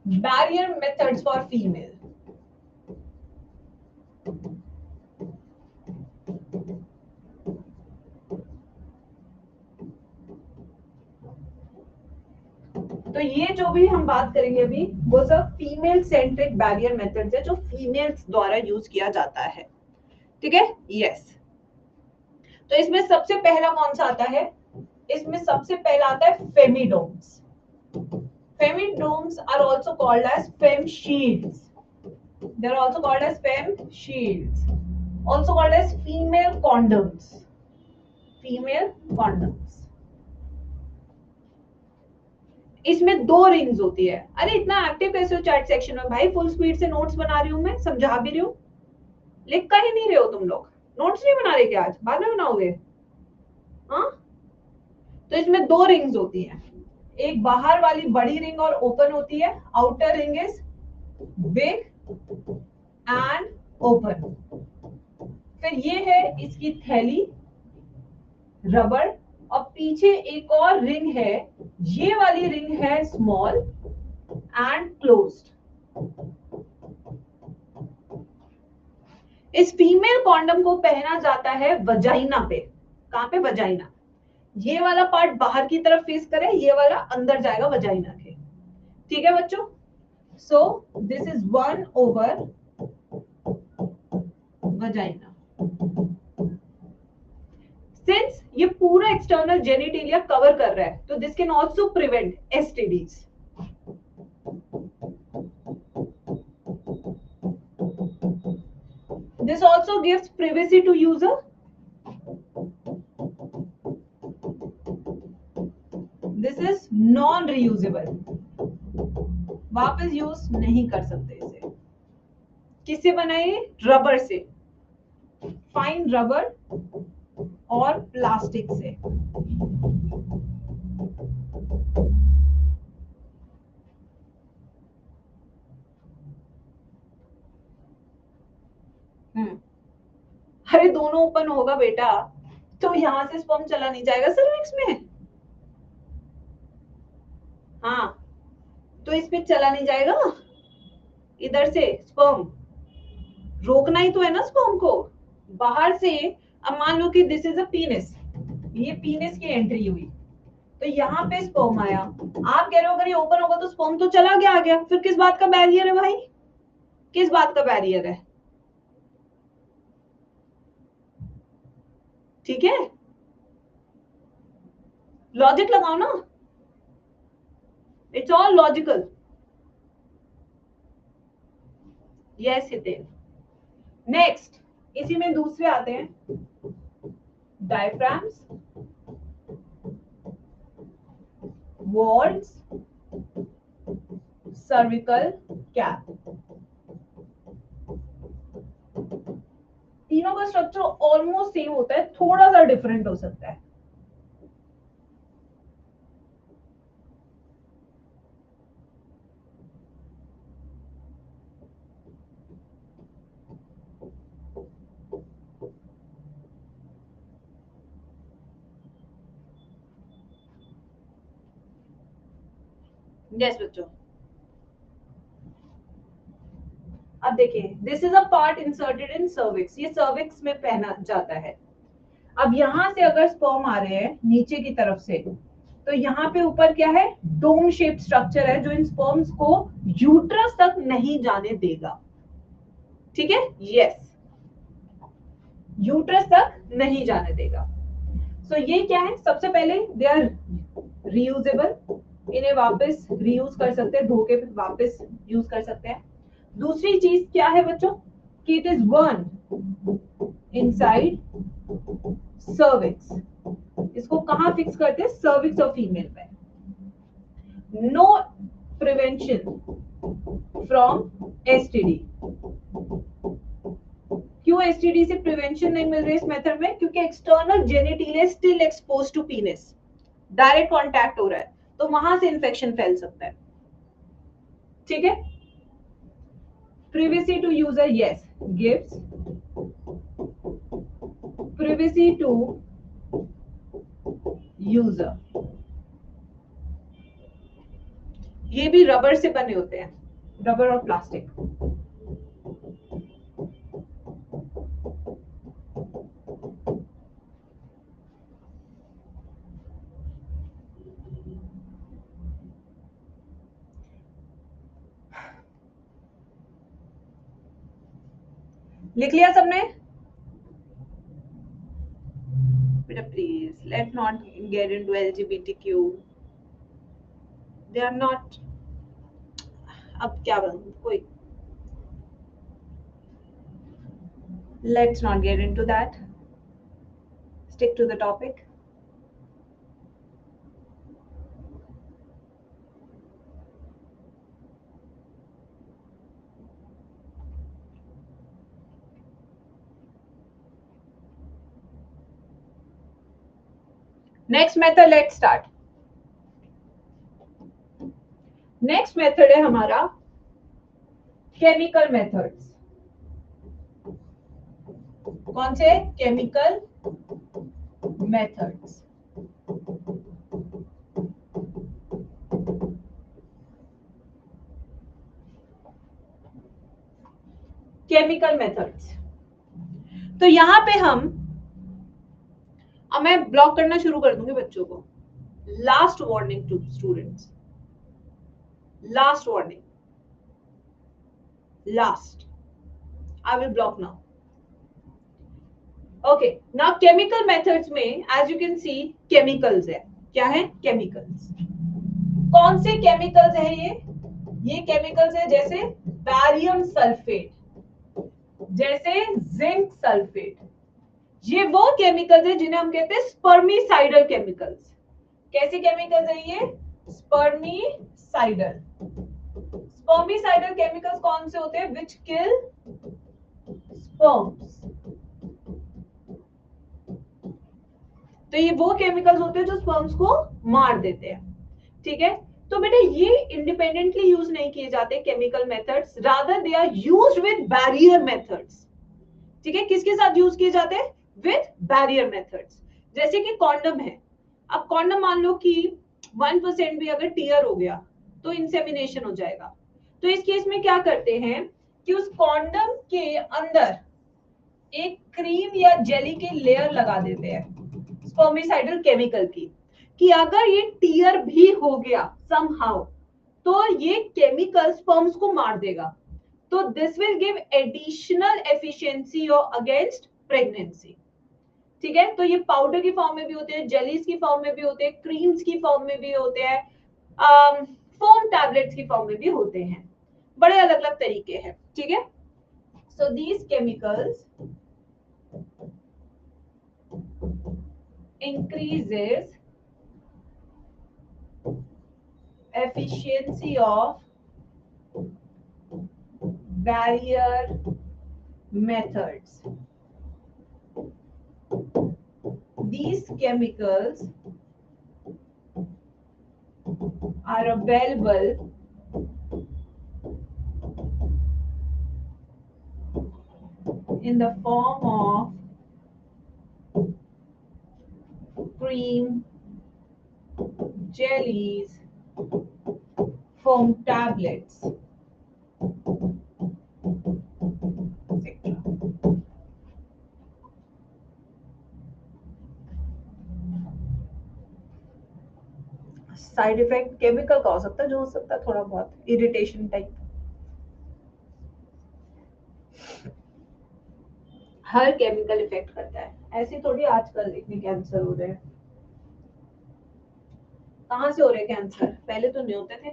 बैरियर मेथड्स फॉर फीमेल। तो ये जो भी हम बात करेंगे अभी वो सब फीमेल सेंट्रिक बैरियर मेथड्स है जो फीमेल्स द्वारा यूज किया जाता है, ठीक है। यस, तो इसमें सबसे पहला कौन सा आता है? इसमें सबसे पहला आता है फेमिडोम्स। Femidomes are also called as fem shields. They are also called as fem shields. Also called as female condoms. Female condoms. इसमें 2 रिंग्स होती है। अरे इतना एक्टिव कैसे हो चैट सेक्शन में भाई? फुल स्पीड से नोट्स बना रही हूँ मैं, समझा भी रही हूँ, लिख का ही नहीं रहे हो तुम लोग। नोट्स नहीं बना रहे क्या आज? बाद में बनाओगे? हाँ, तो इसमें 2 रिंग्स होती हैं, एक बाहर वाली बड़ी रिंग और ओपन होती है। Outer ring is big and open. फिर ये है इसकी थैली, रबड़, और पीछे एक और रिंग है, ये वाली रिंग है स्मॉल एंड क्लोज्ड। इस फीमेल कॉन्डम को पहना जाता है वजाइना पे। कहां पे? वजाइना। ये वाला पार्ट बाहर की तरफ फेस करे, ये वाला अंदर जाएगा वजाइना के। ठीक है बच्चों, so this is 1 over vagina. Since ये पूरा एक्सटर्नल जेनिटेलिया कवर कर रहा है, तो this can also prevent STDs. This also gives privacy to user. This is non reusable, वापस यूज नहीं कर सकते इसे। किससे बनाइए? रबर से, फाइन रबर और प्लास्टिक से। अरे दोनों ओपन होगा बेटा, तो यहां से स्पर्म चला नहीं जाएगा सर्विक्स में। हाँ, तो इस पे चला नहीं जाएगा, इधर से स्पर्म रोकना ही तो है ना स्पर्म को बाहर से। अब मान लो कि दिस इज अ पीनिस, ये पीनिस की एंट्री हुई, तो यहाँ पे स्पर्म आया। आप कह रहे हो अगर ये ओपन होगा तो स्पर्म तो चला गया, आ गया, फिर किस बात का बैरियर है भाई? किस बात का बैरियर है? ठीक है, लॉजिक लगाओ ना, it's all logical. Yes Hiten. Next, इसी में दूसरे आते हैं डायफ्राम्स, वॉल्स, सर्विकल कैप। तीनों का स्ट्रक्चर ऑलमोस्ट सेम होता है, थोड़ा सा डिफरेंट हो सकता है। यस बच्चों, अब देखिए, this is a part inserted in cervix, ये सर्विक्स में पहना जाता है। अब यहां से अगर स्पर्म आ रहे हैं नीचे की तरफ से, तो यहाँ पे ऊपर क्या है? डोम शेप स्ट्रक्चर है जो इन स्पर्म्स को यूट्रस तक नहीं जाने देगा। ठीक है, यस, यूट्रस तक नहीं जाने देगा। सो ये क्या है? सबसे पहले दे आर रीयूजेबल, इन्हें वापस रीयूज कर सकते हैं, धो के वापस यूज कर सकते हैं। दूसरी चीज क्या है बच्चों? कि it is one inside cervix. इसको कहां फिक्स करते हैं? सर्विक्स ऑफ फीमेल पे। No prevention from STD. क्यों एसटीडी से प्रिवेंशन नहीं मिल रही इस मेथड में? क्योंकि external genital still expose to penis, direct contact हो रहा है, तो वहां से इंफेक्शन फैल सकता है। ठीक है, privacy to user, yes, gives privacy to user। ये भी रबर से बने होते हैं, रबर और प्लास्टिक। लिख लिया सबने? बेटा please let not get into LGBTQ, they are not. अब क्या बनूं कोई, let's not get into that, stick to the topic. Next method, let's start. Next method है हमारा केमिकल मेथड्स। कौन से? Chemical methods. केमिकल मेथड्स, तो यहां पे हम, अब मैं ब्लॉक करना शुरू कर दूंगी बच्चों को। Last warning to students, Last warning. Last. I will block now. Okay. Now chemical methods में as you can see chemicals है. क्या है? Chemicals. कौन से chemicals है ये chemicals है जैसे बैरियम सल्फेट, जैसे जिंक सल्फेट. ये वो केमिकल्स है जिन्हें हम कहते हैं स्पर्मिसाइडल केमिकल्स. कैसे केमिकल्स है ये? स्पर्मिसाइडल. स्पर्मिसाइडल केमिकल्स कौन से होते हैं? विच किल स्पर्म्स. तो ये वो केमिकल्स होते हैं जो स्पर्म्स को मार देते हैं. ठीक है. तो बेटा ये इंडिपेंडेंटली यूज नहीं किए जाते chemical methods, rather they are used with barrier methods. ठीक है. किसके साथ यूज किए जाते हैं? With barrier methods. जैसे कि कॉन्डम है. अब कॉन्डम मान लो कि 1% भी अगर टीयर हो गया तो इंसेमिनेशन हो जाएगा. तो इस केस में क्या करते हैं कि उस कॉन्डम के अंदर एक क्रीम या जेली की लेयर लगा देते हैं स्पर्मिसाइडल केमिकल की, कि अगर ये टीयर भी हो गया समहाउ तो ये केमिकल स्पर्म्स को मार देगा. तो this will give additional efficiency against pregnancy. ठीक है. तो ये पाउडर की फॉर्म में भी होते हैं, जेलीज की फॉर्म में भी होते हैं, क्रीम्स की फॉर्म में भी होते हैं, फोम टैबलेट्स की फॉर्म में भी होते हैं. बड़े अलग अलग तरीके हैं. ठीक है. So these chemicals increases efficiency of barrier methods. These chemicals are available in the form of cream, jellies, foam tablets, etc. Side effect chemical का हो सकता है, जो हो सकता है थोड़ा बहुत इरिटेशन टाइप. हर केमिकल इफेक्ट करता है. ऐसे थोड़ी आजकल इतने कैंसर हो रहे हैं. कहाँ से हो रहे हैं कैंसर? पहले तो नहीं होते थे,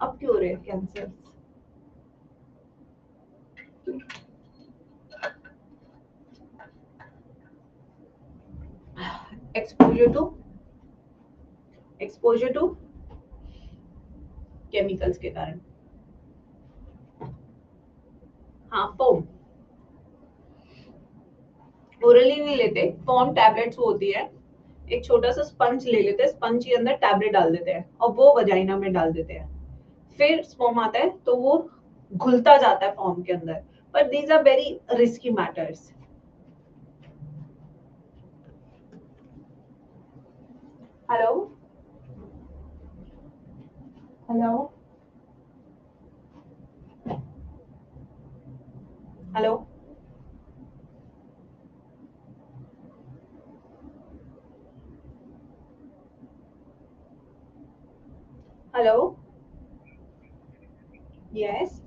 अब क्यों हो रहे हैं कैंसर? एक्सपोजर टू केमिकल्स के कारण. हाँ, फोम ओरली नहीं लेते. फोम टैबलेट्स होती है, एक छोटा सा स्पंज ले लेते हैं, स्पंज के अंदर टैबलेट डाल देते हैं और वो वजाइना में डाल देते हैं. फिर स्पर्म आता है तो वो घुलता जाता है फॉर्म के अंदर. But these are very risky matters. Hello hello hello. Hello. Yes.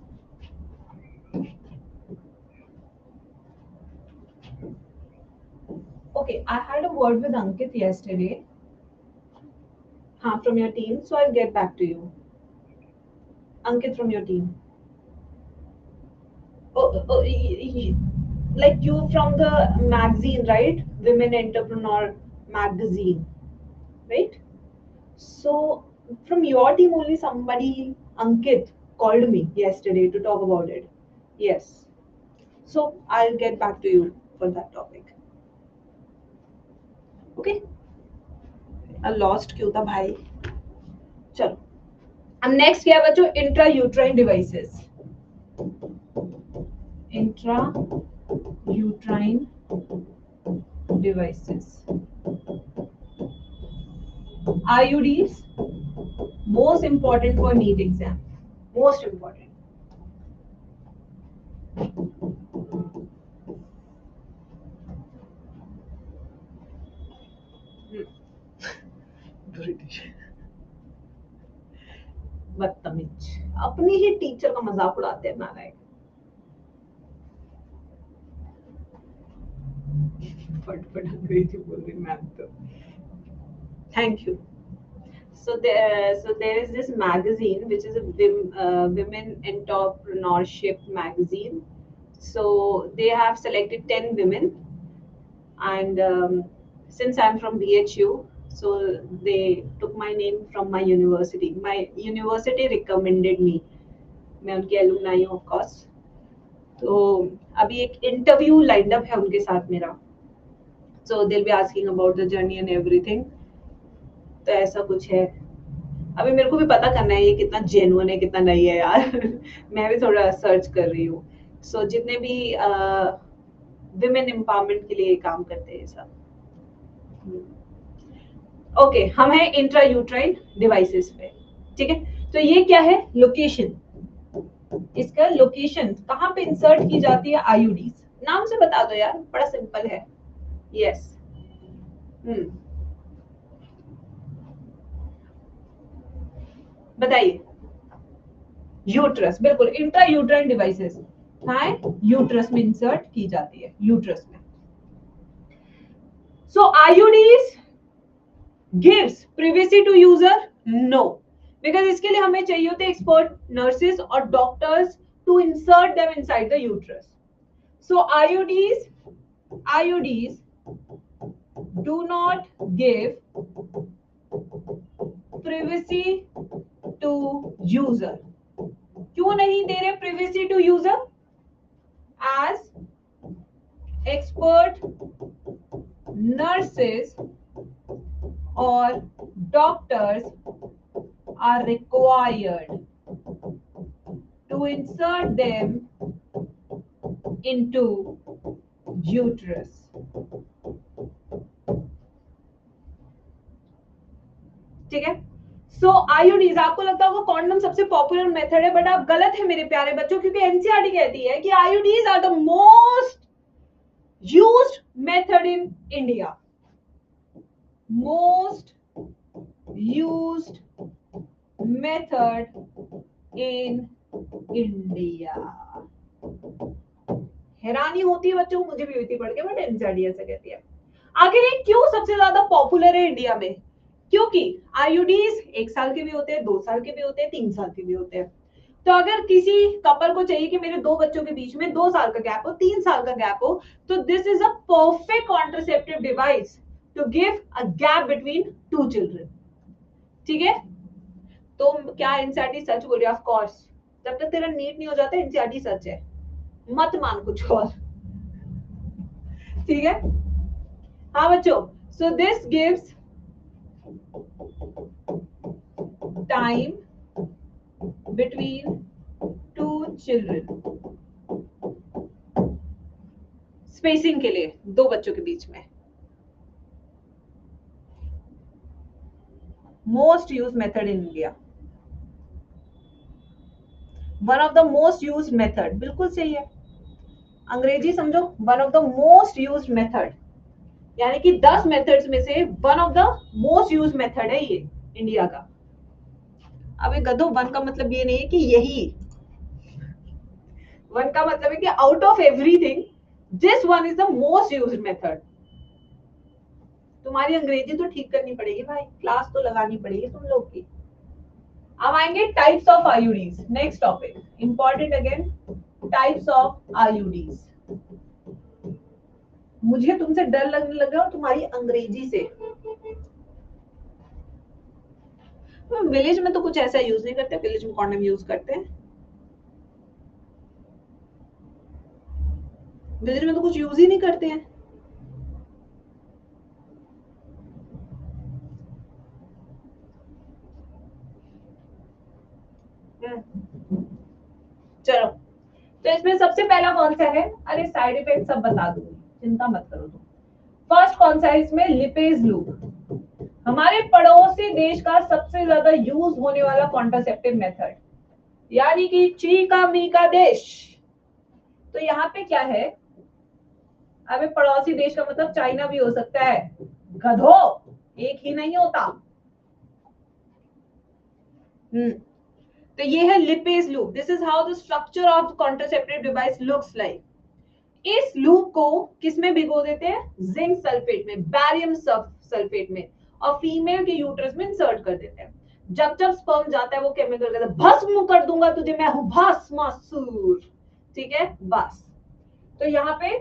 Okay, I had a word with Ankit yesterday. From your team, so I'll get back to you. Ankit from your team. Like you from the magazine, right? Women Entrepreneur magazine, right? So from your team only somebody, Ankit, called me yesterday to talk about it. Yes. So I'll get back to you for that topic. Okay? I lost क्यों था भाई? चलो. अब next क्या है बच्चों? Intra uterine devices. intrauterine devices. IUDs, most important for NEET exam. Most important. British. बदतमीज, अपनी ही टीचर का मजाक उड़ाते हैं नालायक। फटफट अंग्रेजी बोल रही मैम तो। Thank you. So there is this magazine which is a women entrepreneurship magazine. So they have selected 10 women, and since I'm from BHU, so they took my name from my university. My university recommended me. मैं उनकी alumni हूँ of course. तो अभी एक interview lined up है उनके साथ मेरा. So they'll be asking about the journey and everything. तो ऐसा कुछ है. अभी मेरे को भी पता करना है ये कितना जेन्युइन है कितना नहीं है यार. मैं भी थोड़ा सर्च कर रही हूँ. सो जितने भी विमेन एम्पावरमेंट के लिए काम करते हैं सब. ओके, हम हैं इंट्रा यूट्राइन डिवाइसेस पे. ठीक है, तो ये क्या है? लोकेशन. इसका लोकेशन कहाँ पे इंसर्ट की जाती है? आईयूडीज. नाम से बता दो यार, बड़ा सिंपल है. यस. बताइए. यूट्रस, बिल्कुल. इंट्रा यूट्राइन डिवाइसेस यूट्रस में इंसर्ट की जाती है. यूट्रस में. So IUDs gives privacy to user? No, because इसके लिए हमें चाहिए होते एक्सपर्ट नर्सेस और doctors to insert them inside the uterus. So IUDs do not give privacy to user. क्यों नहीं दे रहे privacy to user? As expert nurses or doctors are required to insert them into uterus. ठीक है. सो IUDs, आपको लगता होगा condom सबसे पॉपुलर मेथड है, बट आप गलत है मेरे प्यारे बच्चों, क्योंकि एनसीईआरटी कहती है कि IUDs are the most used method in India. Most used method in India. हैरानी होती है बच्चों, मुझे भी हुई थी पढ़ के, बट एनसीईआरटी ऐसा कहती है. आखिर ये क्यों सबसे ज्यादा पॉपुलर है इंडिया में? क्योंकि आईयूडीज 1 साल के भी होते हैं, 2 साल के भी होते हैं, 3 साल के भी होते हैं. तो अगर किसी कपल को चाहिए कि मेरे 2 बच्चों के बीच में 2 साल का गैप हो, 3 साल का गैप हो, तो this is a perfect contraceptive device to give a gap between 2 children. ठीक है. तो क्या एनसीईआरटी सच बोल रही है? Of course. जब तक तेरा नीट नहीं हो जाता एनसीईआरटी सच है, मत मान कुछ और. ठीक है. हाँ बच्चों. So this gives time between 2 children. Spacing के लिए 2 बच्चों के बीच में. Most use method in India. One of the most use method. बिल्कुल सही है. अंग्रेजी समझो. One of the most use method, यानी कि 10 मेथड्स में से one of the most use method है ये इंडिया का. अब एक गधो, वन का मतलब ये नहीं है कि यही. वन का मतलब है कि out of everything this one is the most used method. तुम्हारी अंग्रेजी तो ठीक करनी पड़ेगी भाई, क्लास तो लगानी पड़ेगी तुम लोग की. अब आएंगे types of IUDs. Next topic important again, types of IUDs. मुझे तुमसे डर लगने लगा और तुम्हारी अंग्रेजी से. विलेज में तो कुछ ऐसा यूज नहीं करते. विलेज में कॉन्डम यूज करते हैं. विलेज में तो कुछ यूज ही नहीं करते हैं. चलो, तो इसमें सबसे पहला कौन सा है? अरे साइड इफेक्ट सब बता दूंगी, चिंता मत करो तुम. फर्स्ट कौन सा है इसमें? Lipase loop. हमारे पड़ोसी देश का सबसे ज्यादा यूज होने वाला कॉन्ट्रासेप्टिव मेथड, यानी कि ची का मी का देश. तो यहाँ पे क्या है? अबे पड़ोसी देश का मतलब चाइना भी हो सकता है, गधो. एक ही नहीं होता. तो ये है lipase loop. This is how the structure of contraceptive device looks like. इस लूप को किसमें भिगो देते हैं? जिंक सल्फेट में, बैरियम सल्फेट में, और फीमेल के यूट्रस में इंसर्ट कर देते हैं. जब जब स्पर्म जाता है वो केमिकल कहता है भस्म कर दूंगा तुझे, मैं हूं भस्मासुर. ठीक है, बस. तो यहाँ पे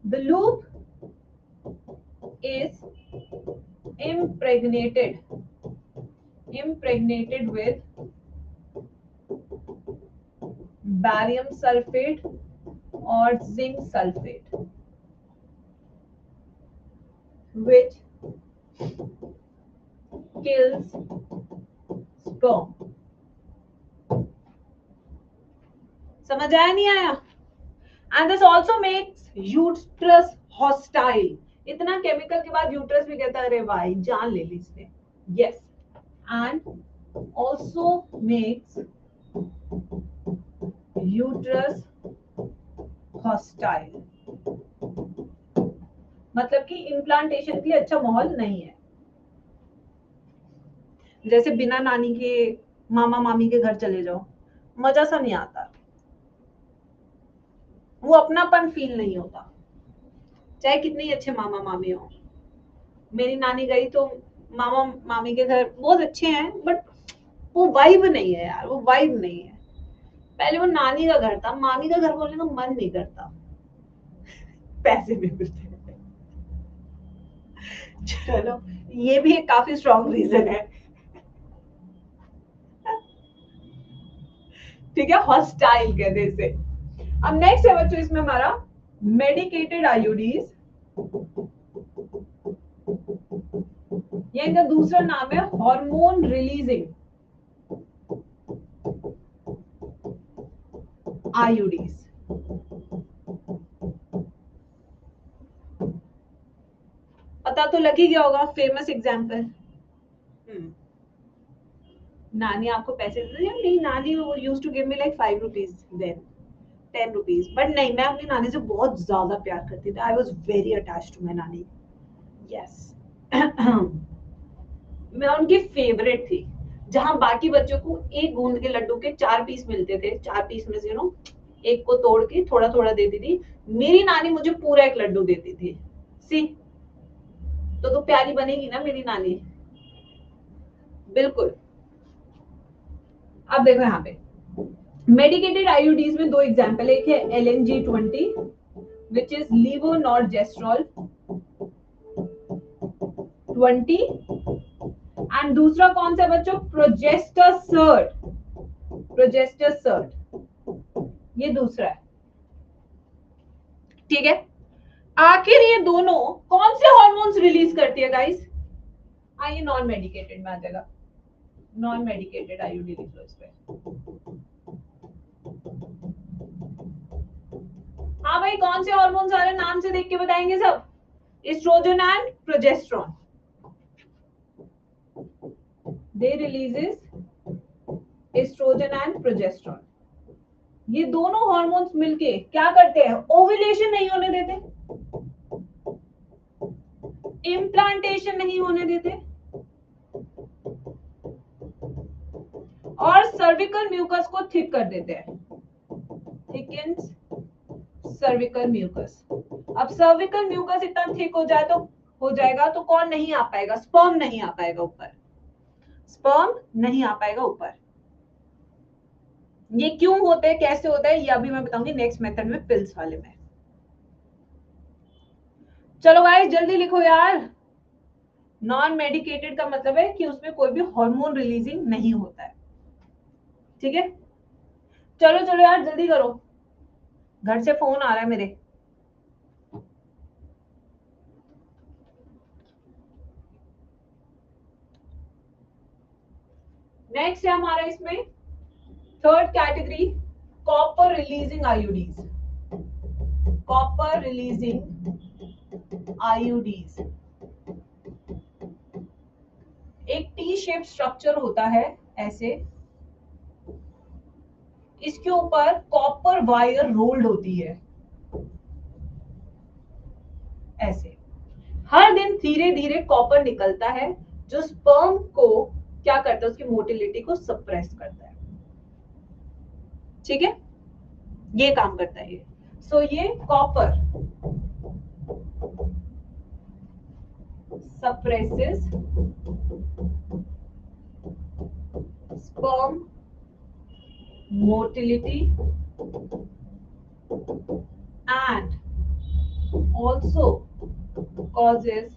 the loop is impregnated with barium sulfate or zinc sulfate, which kills sperm. समझ आया नहीं आया? And this also makes uterus hostile. इतना केमिकल के बाद यूट्रस भी कहता है अरे भाई जान ले ली इसने. Yes, and also makes uterus hostile. मतलब कि इम्प्लांटेशन के लिए अच्छा माहौल नहीं है. जैसे बिना नानी के मामा मामी के घर चले जाओ, मजा सा नहीं आता, वो अपनापन फील नहीं होता, चाहे कितने ही अच्छे मामा मामी हो. मेरी नानी गई तो मामा मामी के घर बहुत अच्छे हैं, बट वो वाइब नहीं है यार, वो वाइब नहीं है. पहले वो नानी का घर था, मामी का घर बोलने का मन नहीं करता, पैसे भी मिलते हैं. चलो, ये भी एक काफी स्ट्रॉन्ग रीजन है. ठीक है, हॉस्टाइल कहते इसे. अब नेक्स्ट है बच्चों इसमें हमारा मेडिकेटेड आईयूडीज. ये इनका दूसरा नाम है हार्मोन रिलीजिंग आईयूडीज. पता तो लग ही गया होगा. फेमस एग्जांपल, नानी आपको पैसे देती है. नहीं, नानी used to give me like 5 rupees, then 10 rupees. But नहीं, मैं अपनी नानी से बहुत ज्यादा प्यार करती थी. I was very attached to my nani. Yes, मैं उनकी फेवरेट थी. जहां बाकी बच्चों को एक गोंद के लड्डू के 4 पीस मिलते थे, 4 पीस में से एक को तोड़ के थोड़ा थोड़ा देती थी, मेरी नानी मुझे पूरा एक लड्डू देती थी. सी, तो प्यारी बनेगी ना मेरी नानी. बिल्कुल. अब देखो यहाँ पे मेडिकेटेड आईयूडीज में 2 एग्जांपल. एक है LNG-20 विच इज लीवोनॉर्जेस्ट्रॉल 20, एंड दूसरा कौन सा बच्चों? प्रोजेस्टेसर्ट. ये दूसरा है. ठीक है, आखिर ये दोनों कौन से हार्मोन्स रिलीज करती है गाइस? आइए नॉन मेडिकेटेड में आ जाएगा. नॉन मेडिकेटेड आईयूडी लिख लो इस पे. हाँ भाई, कौन से हार्मोन्स आ रहे हैं नाम से देख के बताएंगे सब. Estrogen and progesterone. They releases estrogen and progesterone. ये दोनों हार्मोन्स मिलके क्या करते हैं? ओव्यूलेशन नहीं होने देते, इम्प्लांटेशन नहीं होने देते, और सर्विकल म्यूकस को थिक कर देते हैं. Thickens cervical mucus. अब सर्विकल म्यूकस इतना थिक हो जाएगा तो कौन नहीं आ पाएगा? स्पर्म नहीं आ पाएगा ऊपर. स्पर्म नहीं आ पाएगा ऊपर. ये क्यों होते हैं, कैसे होता है, ये अभी मैं बताऊंगी नेक्स्ट मेथड में, पिल्स वाले में. चलो गाइस जल्दी लिखो यार. नॉन मेडिकेटेड का मतलब है कि उसमें कोई भी हार्मोन रिलीजिंग नहीं होता है. ठीक है, चलो चलो यार जल्दी करो, घर से फोन आ रहा है मेरे. नेक्स्ट है हमारा इसमें third category, copper releasing IUDs. Copper releasing IUDs एक टी शेप स्ट्रक्चर होता है ऐसे. इसके ऊपर कॉपर वायर रोल्ड होती है ऐसे. हर दिन धीरे धीरे कॉपर निकलता है जो स्पर्म को क्या करता है? उसकी मोटिलिटी को सप्रेस करता है. ठीक है, ये काम करता है ये। सो ये copper suppresses sperm motility and also causes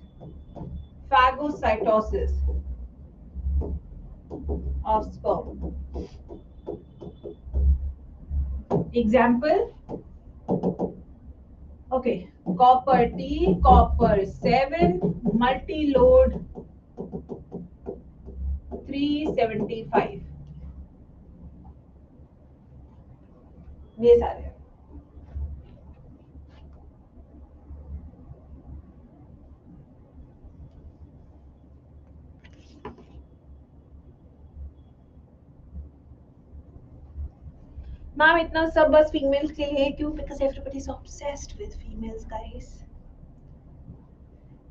phagocytosis of sperm. Example, okay, copper T, copper 7, multi-load 375, ये सारे। मैम इतना सब बस फीमेल्स के लिए क्यों? Because everybody is obsessed with females guys.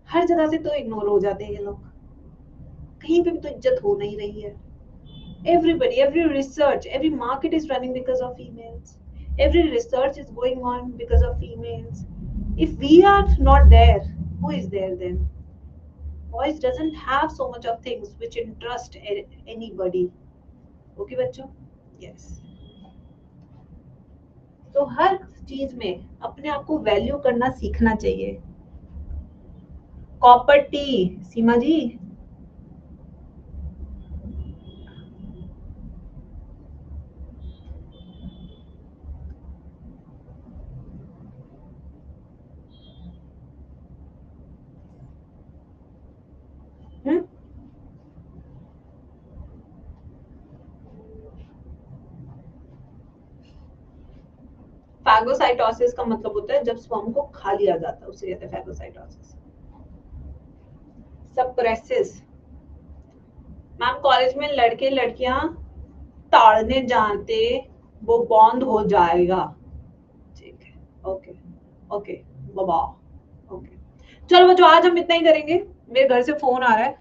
हर जगह से तो इग्नोर हो जाते हैं ये लोग, कहीं पे भी तो इज्जत हो नहीं रही है। Everybody, every research, every market is running because of females. Every research is going on because of females. If we are not there, who is there then? Boys doesn't have so much of things which interest anybody. Okay बच्चों? Yes. तो हर चीज में अपने आप को value करना सीखना चाहिए। कॉपर टी, सीमा जी फैगोसाइटोसिस का मतलब होता है जब स्पर्म को खा लिया जाता है, उसे कहते हैं फैगोसाइटोसिस। सप्रेसिस, मैम कॉलेज में लड़के लड़कियां ताड़ने जानते, वो बॉन्ड हो जाएगा। ठीक है, ओके ओके बाबा, ओके चलो बच्चों आज हम इतना ही करेंगे। मेरे घर से फोन आ रहा है,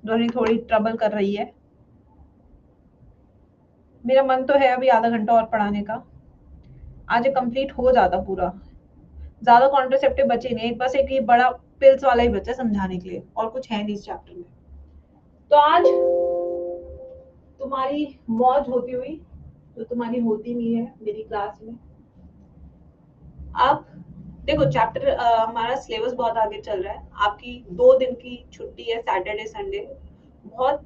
ध्वनि थोड़ी ट्रबल कर रही है। मेरा मन तो है अभी आधा घंटा और पढ़ाने का, आज कंप्लीट हो जाता पूरा। ज्यादा कॉन्ट्रासेप्टिव बचे नहीं, एक बस एक ये बड़ा पिल्स वाला ही बचा समझाने के लिए, और कुछ है नहीं इस चैप्टर में। तो आज तुम्हारी मौज होती हुई तो तुम्हारी होती नहीं है मेरी क्लास में। अब देखो चैप्टर हमारा सिलेबस बहुत आगे चल रहा है। आपकी 2 दिन की छुट्टी है, सैटरडे संडे। बहुत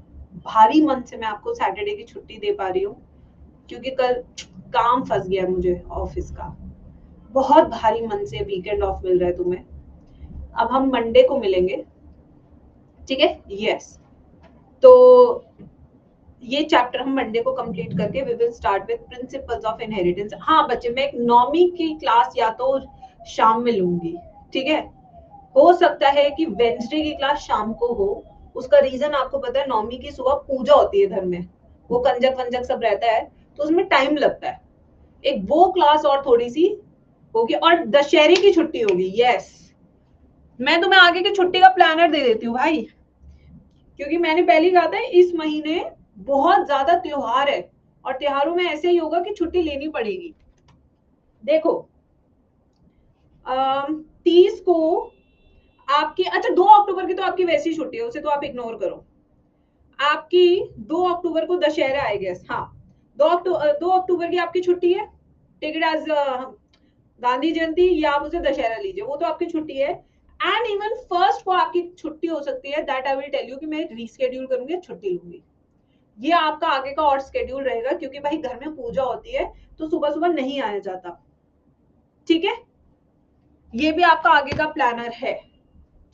भारी मन से मैं आपको सैटरडे की छुट्टी दे पा रही हूँ, क्योंकि कल काम फंस गया मुझे ऑफिस का। बहुत भारी मन से वीकेंड ऑफ मिल रहा है तुम्हें। अब हम मंडे को मिलेंगे, ठीक है? यस, तो ये चैप्टर हम मंडे को कंप्लीट करके we will start with principles of inheritance. हाँ बच्चे, मैं एक नौवीं की क्लास या तो शाम में लूंगी, ठीक है? हो सकता है कि वेंसडे की क्लास शाम को हो। उसका रीजन आपको पता है, नौवीं की सुबह पूजा होती है घर में, वो कंजक वंजक सब रहता है, तो उसमें टाइम लगता है। एक वो क्लास और थोड़ी सी होगी, और दशहरे की छुट्टी होगी। यस, मैं तुम्हें आगे की छुट्टी का प्लानर दे देती हूँ भाई, क्योंकि मैंने पहले कहा था इस महीने बहुत ज्यादा त्योहार है, और त्योहारों में ऐसे ही होगा कि छुट्टी लेनी पड़ेगी। देखो 30 को आपकी, अच्छा 2 अक्टूबर की तो आपकी वैसी छुट्टी है, उसे तो आप इग्नोर करो। आपकी 2 अक्टूबर को दशहरा आई गेस, हाँ 2 अक्टूबर की आपकी छुट्टी है। टेक इट एज गांधी जयंती, या आप उसे दशहरा लीजिए, वो तो आपकी छुट्टी है। एंड इवन 1st को आपकी छुट्टी हो सकती है, that I will tell you कि मैं रीस्केड्यूल करूंगी, छुट्टी लूंगी। ये आपका आगे का और शेड्यूल रहेगा, क्योंकि भाई घर में पूजा होती है तो सुबह सुबह नहीं आया जाता, ठीक है? ये भी आपका आगे का प्लानर है।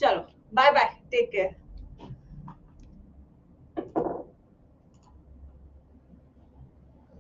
चलो बाय बाय, टेक केयर।